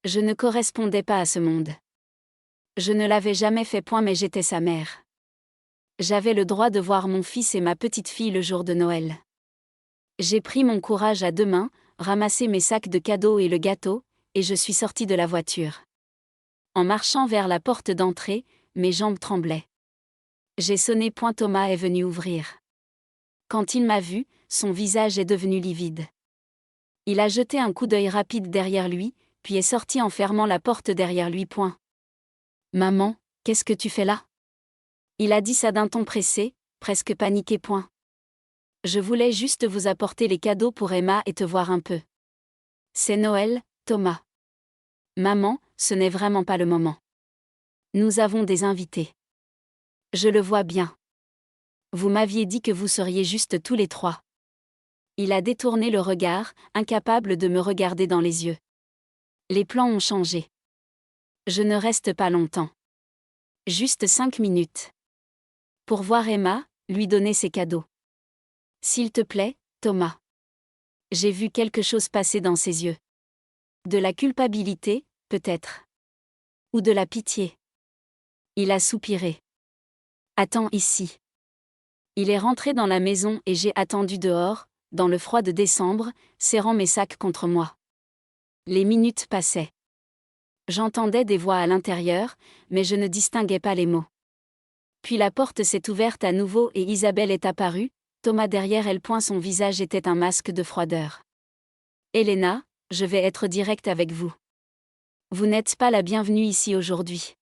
Je ne correspondais pas à ce monde. Je ne l'avais jamais fait. Mais j'étais sa mère. J'avais le droit de voir mon fils et ma petite-fille le jour de Noël. J'ai pris mon courage à deux mains, ramassé mes sacs de cadeaux et le gâteau, et je suis sortie de la voiture. En marchant vers la porte d'entrée, mes jambes tremblaient. J'ai sonné. Thomas est venu ouvrir. Quand il m'a vu, son visage est devenu livide. Il a jeté un coup d'œil rapide derrière lui, puis est sorti en fermant la porte derrière lui. Maman, qu'est-ce que tu fais là? Il a dit ça d'un ton pressé, presque paniqué. Je voulais juste vous apporter les cadeaux pour Emma et te voir un peu. C'est Noël, Thomas. Maman, ce n'est vraiment pas le moment. Nous avons des invités. Je le vois bien. Vous m'aviez dit que vous seriez juste tous les 3. Il a détourné le regard, incapable de me regarder dans les yeux. Les plans ont changé. Je ne reste pas longtemps. Juste 5 minutes. Pour voir Emma, lui donner ses cadeaux. S'il te plaît, Thomas. J'ai vu quelque chose passer dans ses yeux. De la culpabilité, peut-être. Ou de la pitié. Il a soupiré. Attends ici. Il est rentré dans la maison et j'ai attendu dehors, dans le froid de décembre, serrant mes sacs contre moi. Les minutes passaient. J'entendais des voix à l'intérieur, mais je ne distinguais pas les mots. Puis la porte s'est ouverte à nouveau et Isabelle est apparue, Thomas derrière elle. Son visage était un masque de froideur. Elena, je vais être direct avec vous. Vous n'êtes pas la bienvenue ici aujourd'hui.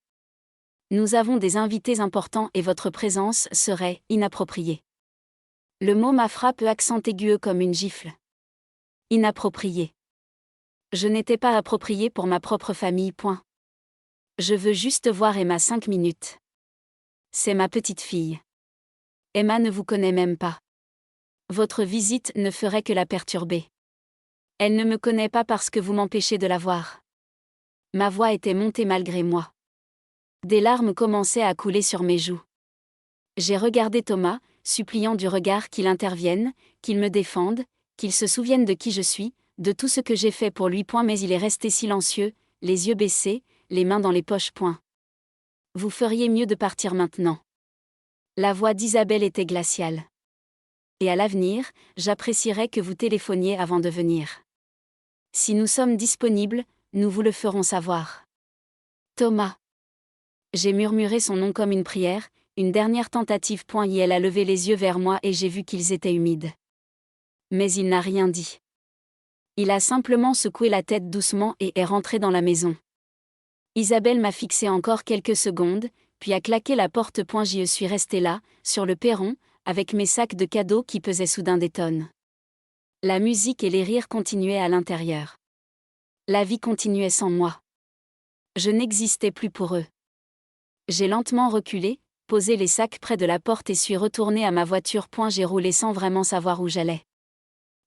Nous avons des invités importants et votre présence serait inappropriée. Le mot m'a frappé, accent aigu comme une gifle. Inapproprié. Je n'étais pas appropriée pour ma propre famille. Je veux juste voir Emma 5 minutes. C'est ma petite fille. Emma ne vous connaît même pas. Votre visite ne ferait que la perturber. Elle ne me connaît pas parce que vous m'empêchez de la voir. Ma voix était montée malgré moi. Des larmes commençaient à couler sur mes joues. J'ai regardé Thomas, suppliant du regard qu'il intervienne, qu'il me défende, qu'il se souvienne de qui je suis, de tout ce que j'ai fait pour lui. Mais il est resté silencieux, les yeux baissés, les mains dans les poches. Vous feriez mieux de partir maintenant. La voix d'Isabelle était glaciale. Et à l'avenir, j'apprécierais que vous téléphoniez avant de venir. Si nous sommes disponibles, nous vous le ferons savoir. Thomas. J'ai murmuré son nom comme une prière, une dernière tentative. Elle a levé les yeux vers moi et j'ai vu qu'ils étaient humides. Mais il n'a rien dit. Il a simplement secoué la tête doucement et est rentré dans la maison. Isabelle m'a fixé encore quelques secondes, puis a claqué la porte. Je suis restée là, sur le perron, avec mes sacs de cadeaux qui pesaient soudain des tonnes. La musique et les rires continuaient à l'intérieur. La vie continuait sans moi. Je n'existais plus pour eux. J'ai lentement reculé, posé les sacs près de la porte et suis retournée à ma voiture. J'ai roulé sans vraiment savoir où j'allais.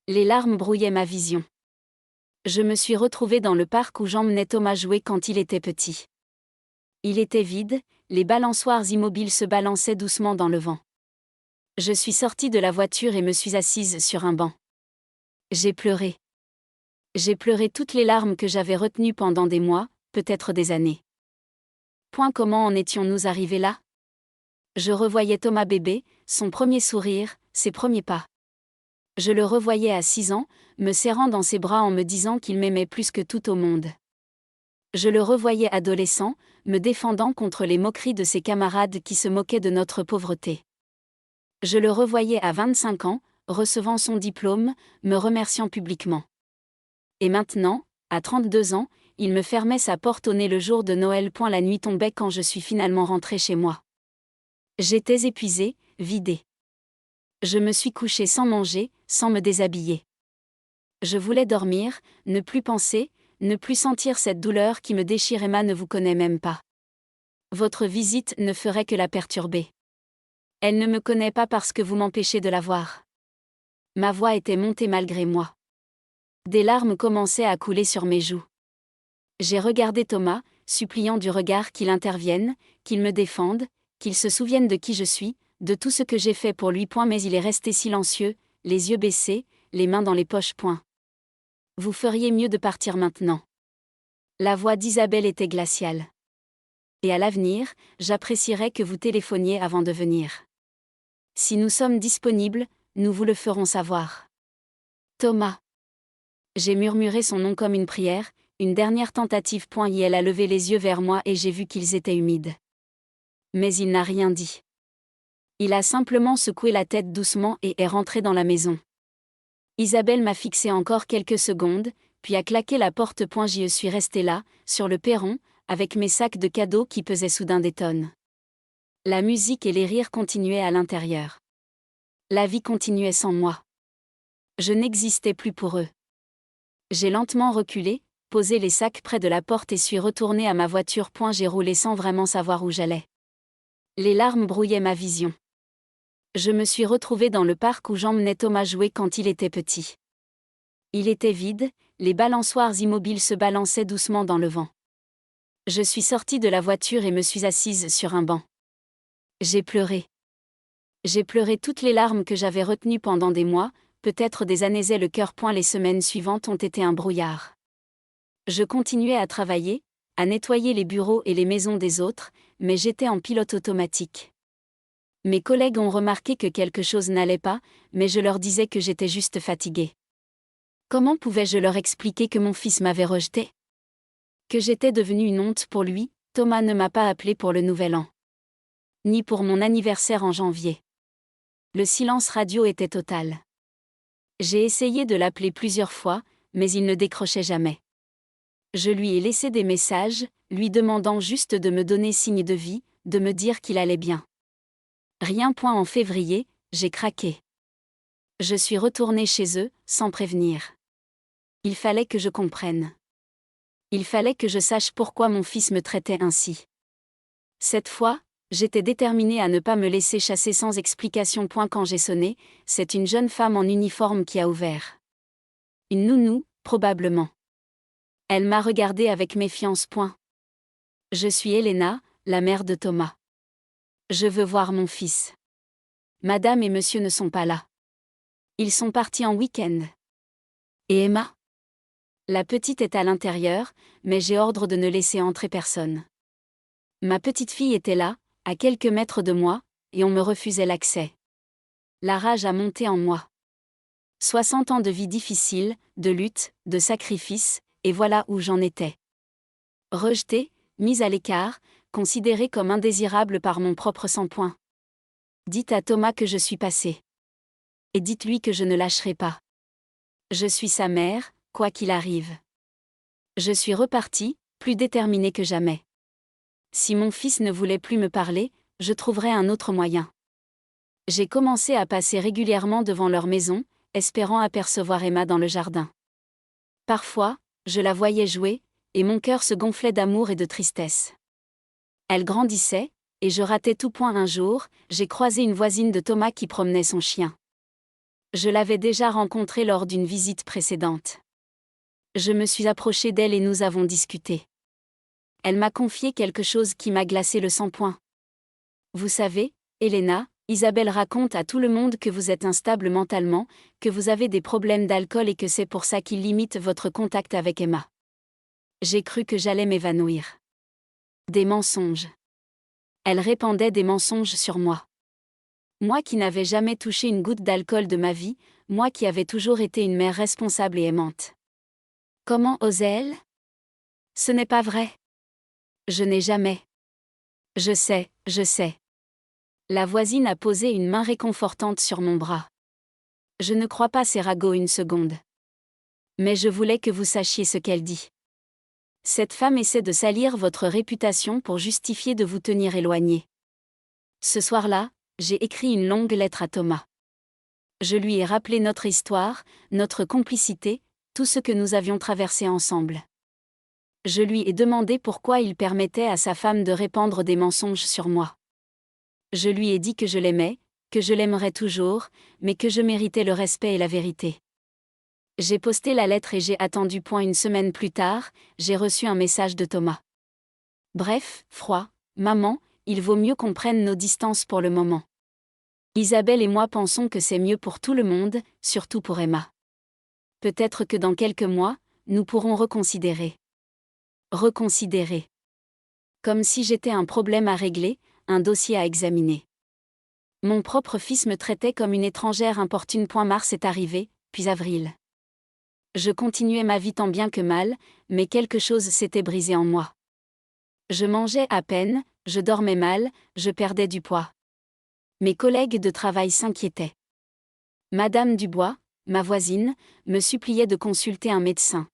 Les larmes brouillaient ma vision. Je me suis retrouvée dans le parc où j'emmenais Thomas jouer quand il était petit. Il était vide, les balançoires immobiles se balançaient doucement dans le vent. Je suis sortie de la voiture et me suis assise sur un banc. J'ai pleuré. J'ai pleuré toutes les larmes que j'avais retenues pendant des mois, peut-être des années. Comment en étions-nous arrivés là? Je revoyais Thomas bébé, son premier sourire, ses premiers pas. Je le revoyais à 6 ans, me serrant dans ses bras en me disant qu'il m'aimait plus que tout au monde. Je le revoyais adolescent, me défendant contre les moqueries de ses camarades qui se moquaient de notre pauvreté. Je le revoyais à 25 ans, recevant son diplôme, me remerciant publiquement. Et maintenant, à 32 ans, il me fermait sa porte au nez le jour de Noël. La nuit tombait quand je suis finalement rentrée chez moi. J'étais épuisée, vidée. Je me suis couchée sans manger, sans me déshabiller. Je voulais dormir, ne plus penser, ne plus sentir cette douleur qui me déchire. Emma ne vous connaît même pas. Votre visite ne ferait que la perturber. Elle ne me connaît pas parce que vous m'empêchez de la voir. Ma voix était montée malgré moi. Des larmes commençaient à couler sur mes joues. J'ai regardé Thomas, suppliant du regard qu'il intervienne, qu'il me défende, qu'il se souvienne de qui je suis, de tout ce que j'ai fait pour lui. Mais il est resté silencieux, les yeux baissés, les mains dans les poches. Vous feriez mieux de partir maintenant. La voix d'Isabelle était glaciale. Et à l'avenir, j'apprécierais que vous téléphoniez avant de venir. Si nous sommes disponibles, nous vous le ferons savoir. Thomas. J'ai murmuré son nom comme une prière, une dernière tentative. Et elle a levé les yeux vers moi et j'ai vu qu'ils étaient humides. Mais il n'a rien dit. Il a simplement secoué la tête doucement et est rentré dans la maison. Isabelle m'a fixé encore quelques secondes, puis a claqué la porte. Je suis restée là, sur le perron, avec mes sacs de cadeaux qui pesaient soudain des tonnes. La musique et les rires continuaient à l'intérieur. La vie continuait sans moi. Je n'existais plus pour eux. J'ai lentement reculé, posé les sacs près de la porte et suis retournée à ma voiture. J'ai roulé sans vraiment savoir où j'allais. Les larmes brouillaient ma vision. Je me suis retrouvée dans le parc où j'emmenais Thomas jouer quand il était petit. Il était vide, les balançoires immobiles se balançaient doucement dans le vent. Je suis sortie de la voiture et me suis assise sur un banc. J'ai pleuré. J'ai pleuré toutes les larmes que j'avais retenues pendant des mois, peut-être des années. Et le cœur. Les semaines suivantes ont été un brouillard. Je continuais à travailler, à nettoyer les bureaux et les maisons des autres, mais j'étais en pilote automatique. Mes collègues ont remarqué que quelque chose n'allait pas, mais je leur disais que j'étais juste fatiguée. Comment pouvais-je leur expliquer que mon fils m'avait rejetée? Que j'étais devenue une honte pour lui? Thomas ne m'a pas appelé pour le Nouvel An. Ni pour mon anniversaire en janvier. Le silence radio était total. J'ai essayé de l'appeler plusieurs fois, mais il ne décrochait jamais. Je lui ai laissé des messages, lui demandant juste de me donner signe de vie, de me dire qu'il allait bien. Rien. En février, j'ai craqué. Je suis retournée chez eux, sans prévenir. Il fallait que je comprenne. Il fallait que je sache pourquoi mon fils me traitait ainsi. Cette fois, j'étais déterminée à ne pas me laisser chasser sans explication. Quand j'ai sonné, c'est une jeune femme en uniforme qui a ouvert. Une nounou, probablement. Elle m'a regardée avec méfiance. Je suis Elena, la mère de Thomas. Je veux voir mon fils. Madame et monsieur ne sont pas là. Ils sont partis en week-end. Et Emma? La petite est à l'intérieur, mais j'ai ordre de ne laisser entrer personne. Ma petite fille était là, à quelques mètres de moi, et on me refusait l'accès. La rage a monté en moi. 60 ans de vie difficile, de lutte, de sacrifice, et voilà où j'en étais. Rejetée, mise à l'écart, considérée comme indésirable par mon propre sang. Dites à Thomas que je suis passée. Et dites-lui que je ne lâcherai pas. Je suis sa mère, quoi qu'il arrive. Je suis repartie, plus déterminée que jamais. Si mon fils ne voulait plus me parler, je trouverais un autre moyen. J'ai commencé à passer régulièrement devant leur maison, espérant apercevoir Emma dans le jardin. Parfois, je la voyais jouer, et mon cœur se gonflait d'amour et de tristesse. Elle grandissait, et je ratais tout. Un jour, j'ai croisé une voisine de Thomas qui promenait son chien. Je l'avais déjà rencontrée lors d'une visite précédente. Je me suis approchée d'elle et nous avons discuté. Elle m'a confié quelque chose qui m'a glacé le sang-point. Vous savez, Elena, Isabelle raconte à tout le monde que vous êtes instable mentalement, que vous avez des problèmes d'alcool et que c'est pour ça qu'il limite votre contact avec Emma. J'ai cru que j'allais m'évanouir. Des mensonges. Elle répandait des mensonges sur moi. Moi qui n'avais jamais touché une goutte d'alcool de ma vie, moi qui avais toujours été une mère responsable et aimante. Comment osait-elle ? Ce n'est pas vrai. Je n'ai jamais. Je sais. La voisine a posé une main réconfortante sur mon bras. Je ne crois pas ces ragots une seconde. Mais je voulais que vous sachiez ce qu'elle dit. Cette femme essaie de salir votre réputation pour justifier de vous tenir éloigné. Ce soir-là, j'ai écrit une longue lettre à Thomas. Je lui ai rappelé notre histoire, notre complicité, tout ce que nous avions traversé ensemble. Je lui ai demandé pourquoi il permettait à sa femme de répandre des mensonges sur moi. Je lui ai dit que je l'aimais, que je l'aimerais toujours, mais que je méritais le respect et la vérité. J'ai posté la lettre et j'ai attendu. Une semaine plus tard, j'ai reçu un message de Thomas. Bref, froid, maman, il vaut mieux qu'on prenne nos distances pour le moment. Isabelle et moi pensons que c'est mieux pour tout le monde, surtout pour Emma. Peut-être que dans quelques mois, nous pourrons reconsidérer. Reconsidérer. Comme si j'étais un problème à régler, un dossier à examiner. Mon propre fils me traitait comme une étrangère importune. Mars est arrivé, puis avril. Je continuais ma vie tant bien que mal, mais quelque chose s'était brisé en moi. Je mangeais à peine, je dormais mal, je perdais du poids. Mes collègues de travail s'inquiétaient. Madame Dubois, ma voisine, me suppliait de consulter un médecin.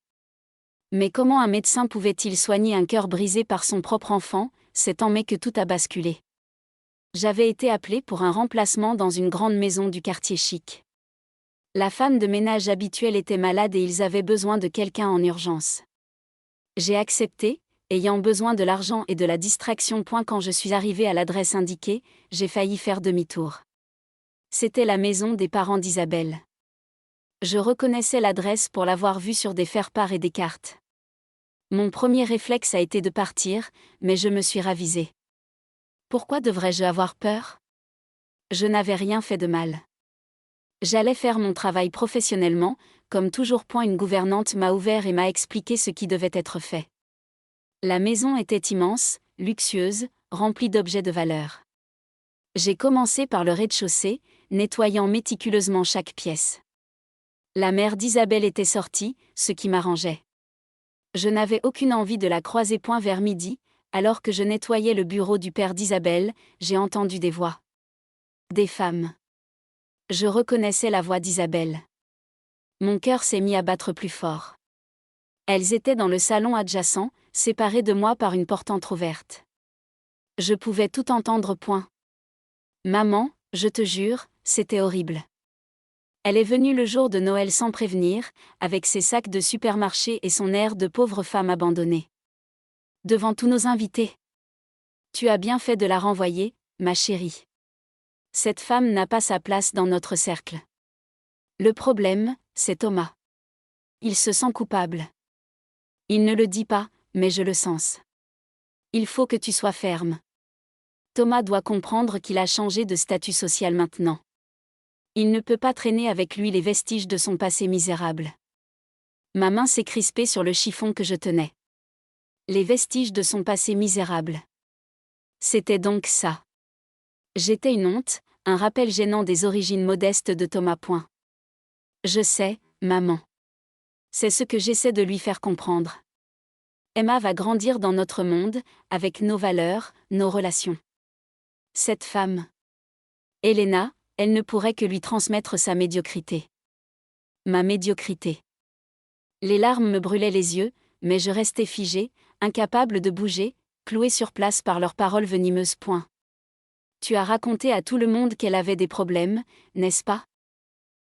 Mais comment un médecin pouvait-il soigner un cœur brisé par son propre enfant ? C'est en mai que tout a basculé. J'avais été appelée pour un remplacement dans une grande maison du quartier chic. La femme de ménage habituelle était malade et ils avaient besoin de quelqu'un en urgence. J'ai accepté, ayant besoin de l'argent et de la distraction. Quand je suis arrivée à l'adresse indiquée, j'ai failli faire demi-tour. C'était la maison des parents d'Isabelle. Je reconnaissais l'adresse pour l'avoir vue sur des faire-part et des cartes. Mon premier réflexe a été de partir, mais je me suis ravisée. Pourquoi devrais-je avoir peur ? Je n'avais rien fait de mal. J'allais faire mon travail professionnellement, comme toujours. Une gouvernante m'a ouvert et m'a expliqué ce qui devait être fait. La maison était immense, luxueuse, remplie d'objets de valeur. J'ai commencé par le rez-de-chaussée, nettoyant méticuleusement chaque pièce. La mère d'Isabelle était sortie, ce qui m'arrangeait. Je n'avais aucune envie de la croiser. Vers midi, alors que je nettoyais le bureau du père d'Isabelle, j'ai entendu des voix. Des femmes. Je reconnaissais la voix d'Isabelle. Mon cœur s'est mis à battre plus fort. Elles étaient dans le salon adjacent, séparées de moi par une porte entr'ouverte. Je pouvais tout entendre. Maman, je te jure, c'était horrible. Elle est venue le jour de Noël sans prévenir, avec ses sacs de supermarché et son air de pauvre femme abandonnée. Devant tous nos invités. Tu as bien fait de la renvoyer, ma chérie. Cette femme n'a pas sa place dans notre cercle. Le problème, c'est Thomas. Il se sent coupable. Il ne le dit pas, mais je le sens. Il faut que tu sois ferme. Thomas doit comprendre qu'il a changé de statut social maintenant. Il ne peut pas traîner avec lui les vestiges de son passé misérable. Ma main s'est crispée sur le chiffon que je tenais. Les vestiges de son passé misérable. C'était donc ça. J'étais une honte, un rappel gênant des origines modestes de Thomas. Je sais, maman. C'est ce que j'essaie de lui faire comprendre. Emma va grandir dans notre monde, avec nos valeurs, nos relations. Cette femme. Elena, elle ne pourrait que lui transmettre sa médiocrité. Ma médiocrité. Les larmes me brûlaient les yeux, mais je restais figée, incapable de bouger, clouée sur place par leurs paroles venimeuses. Tu as raconté à tout le monde qu'elle avait des problèmes, n'est-ce pas ?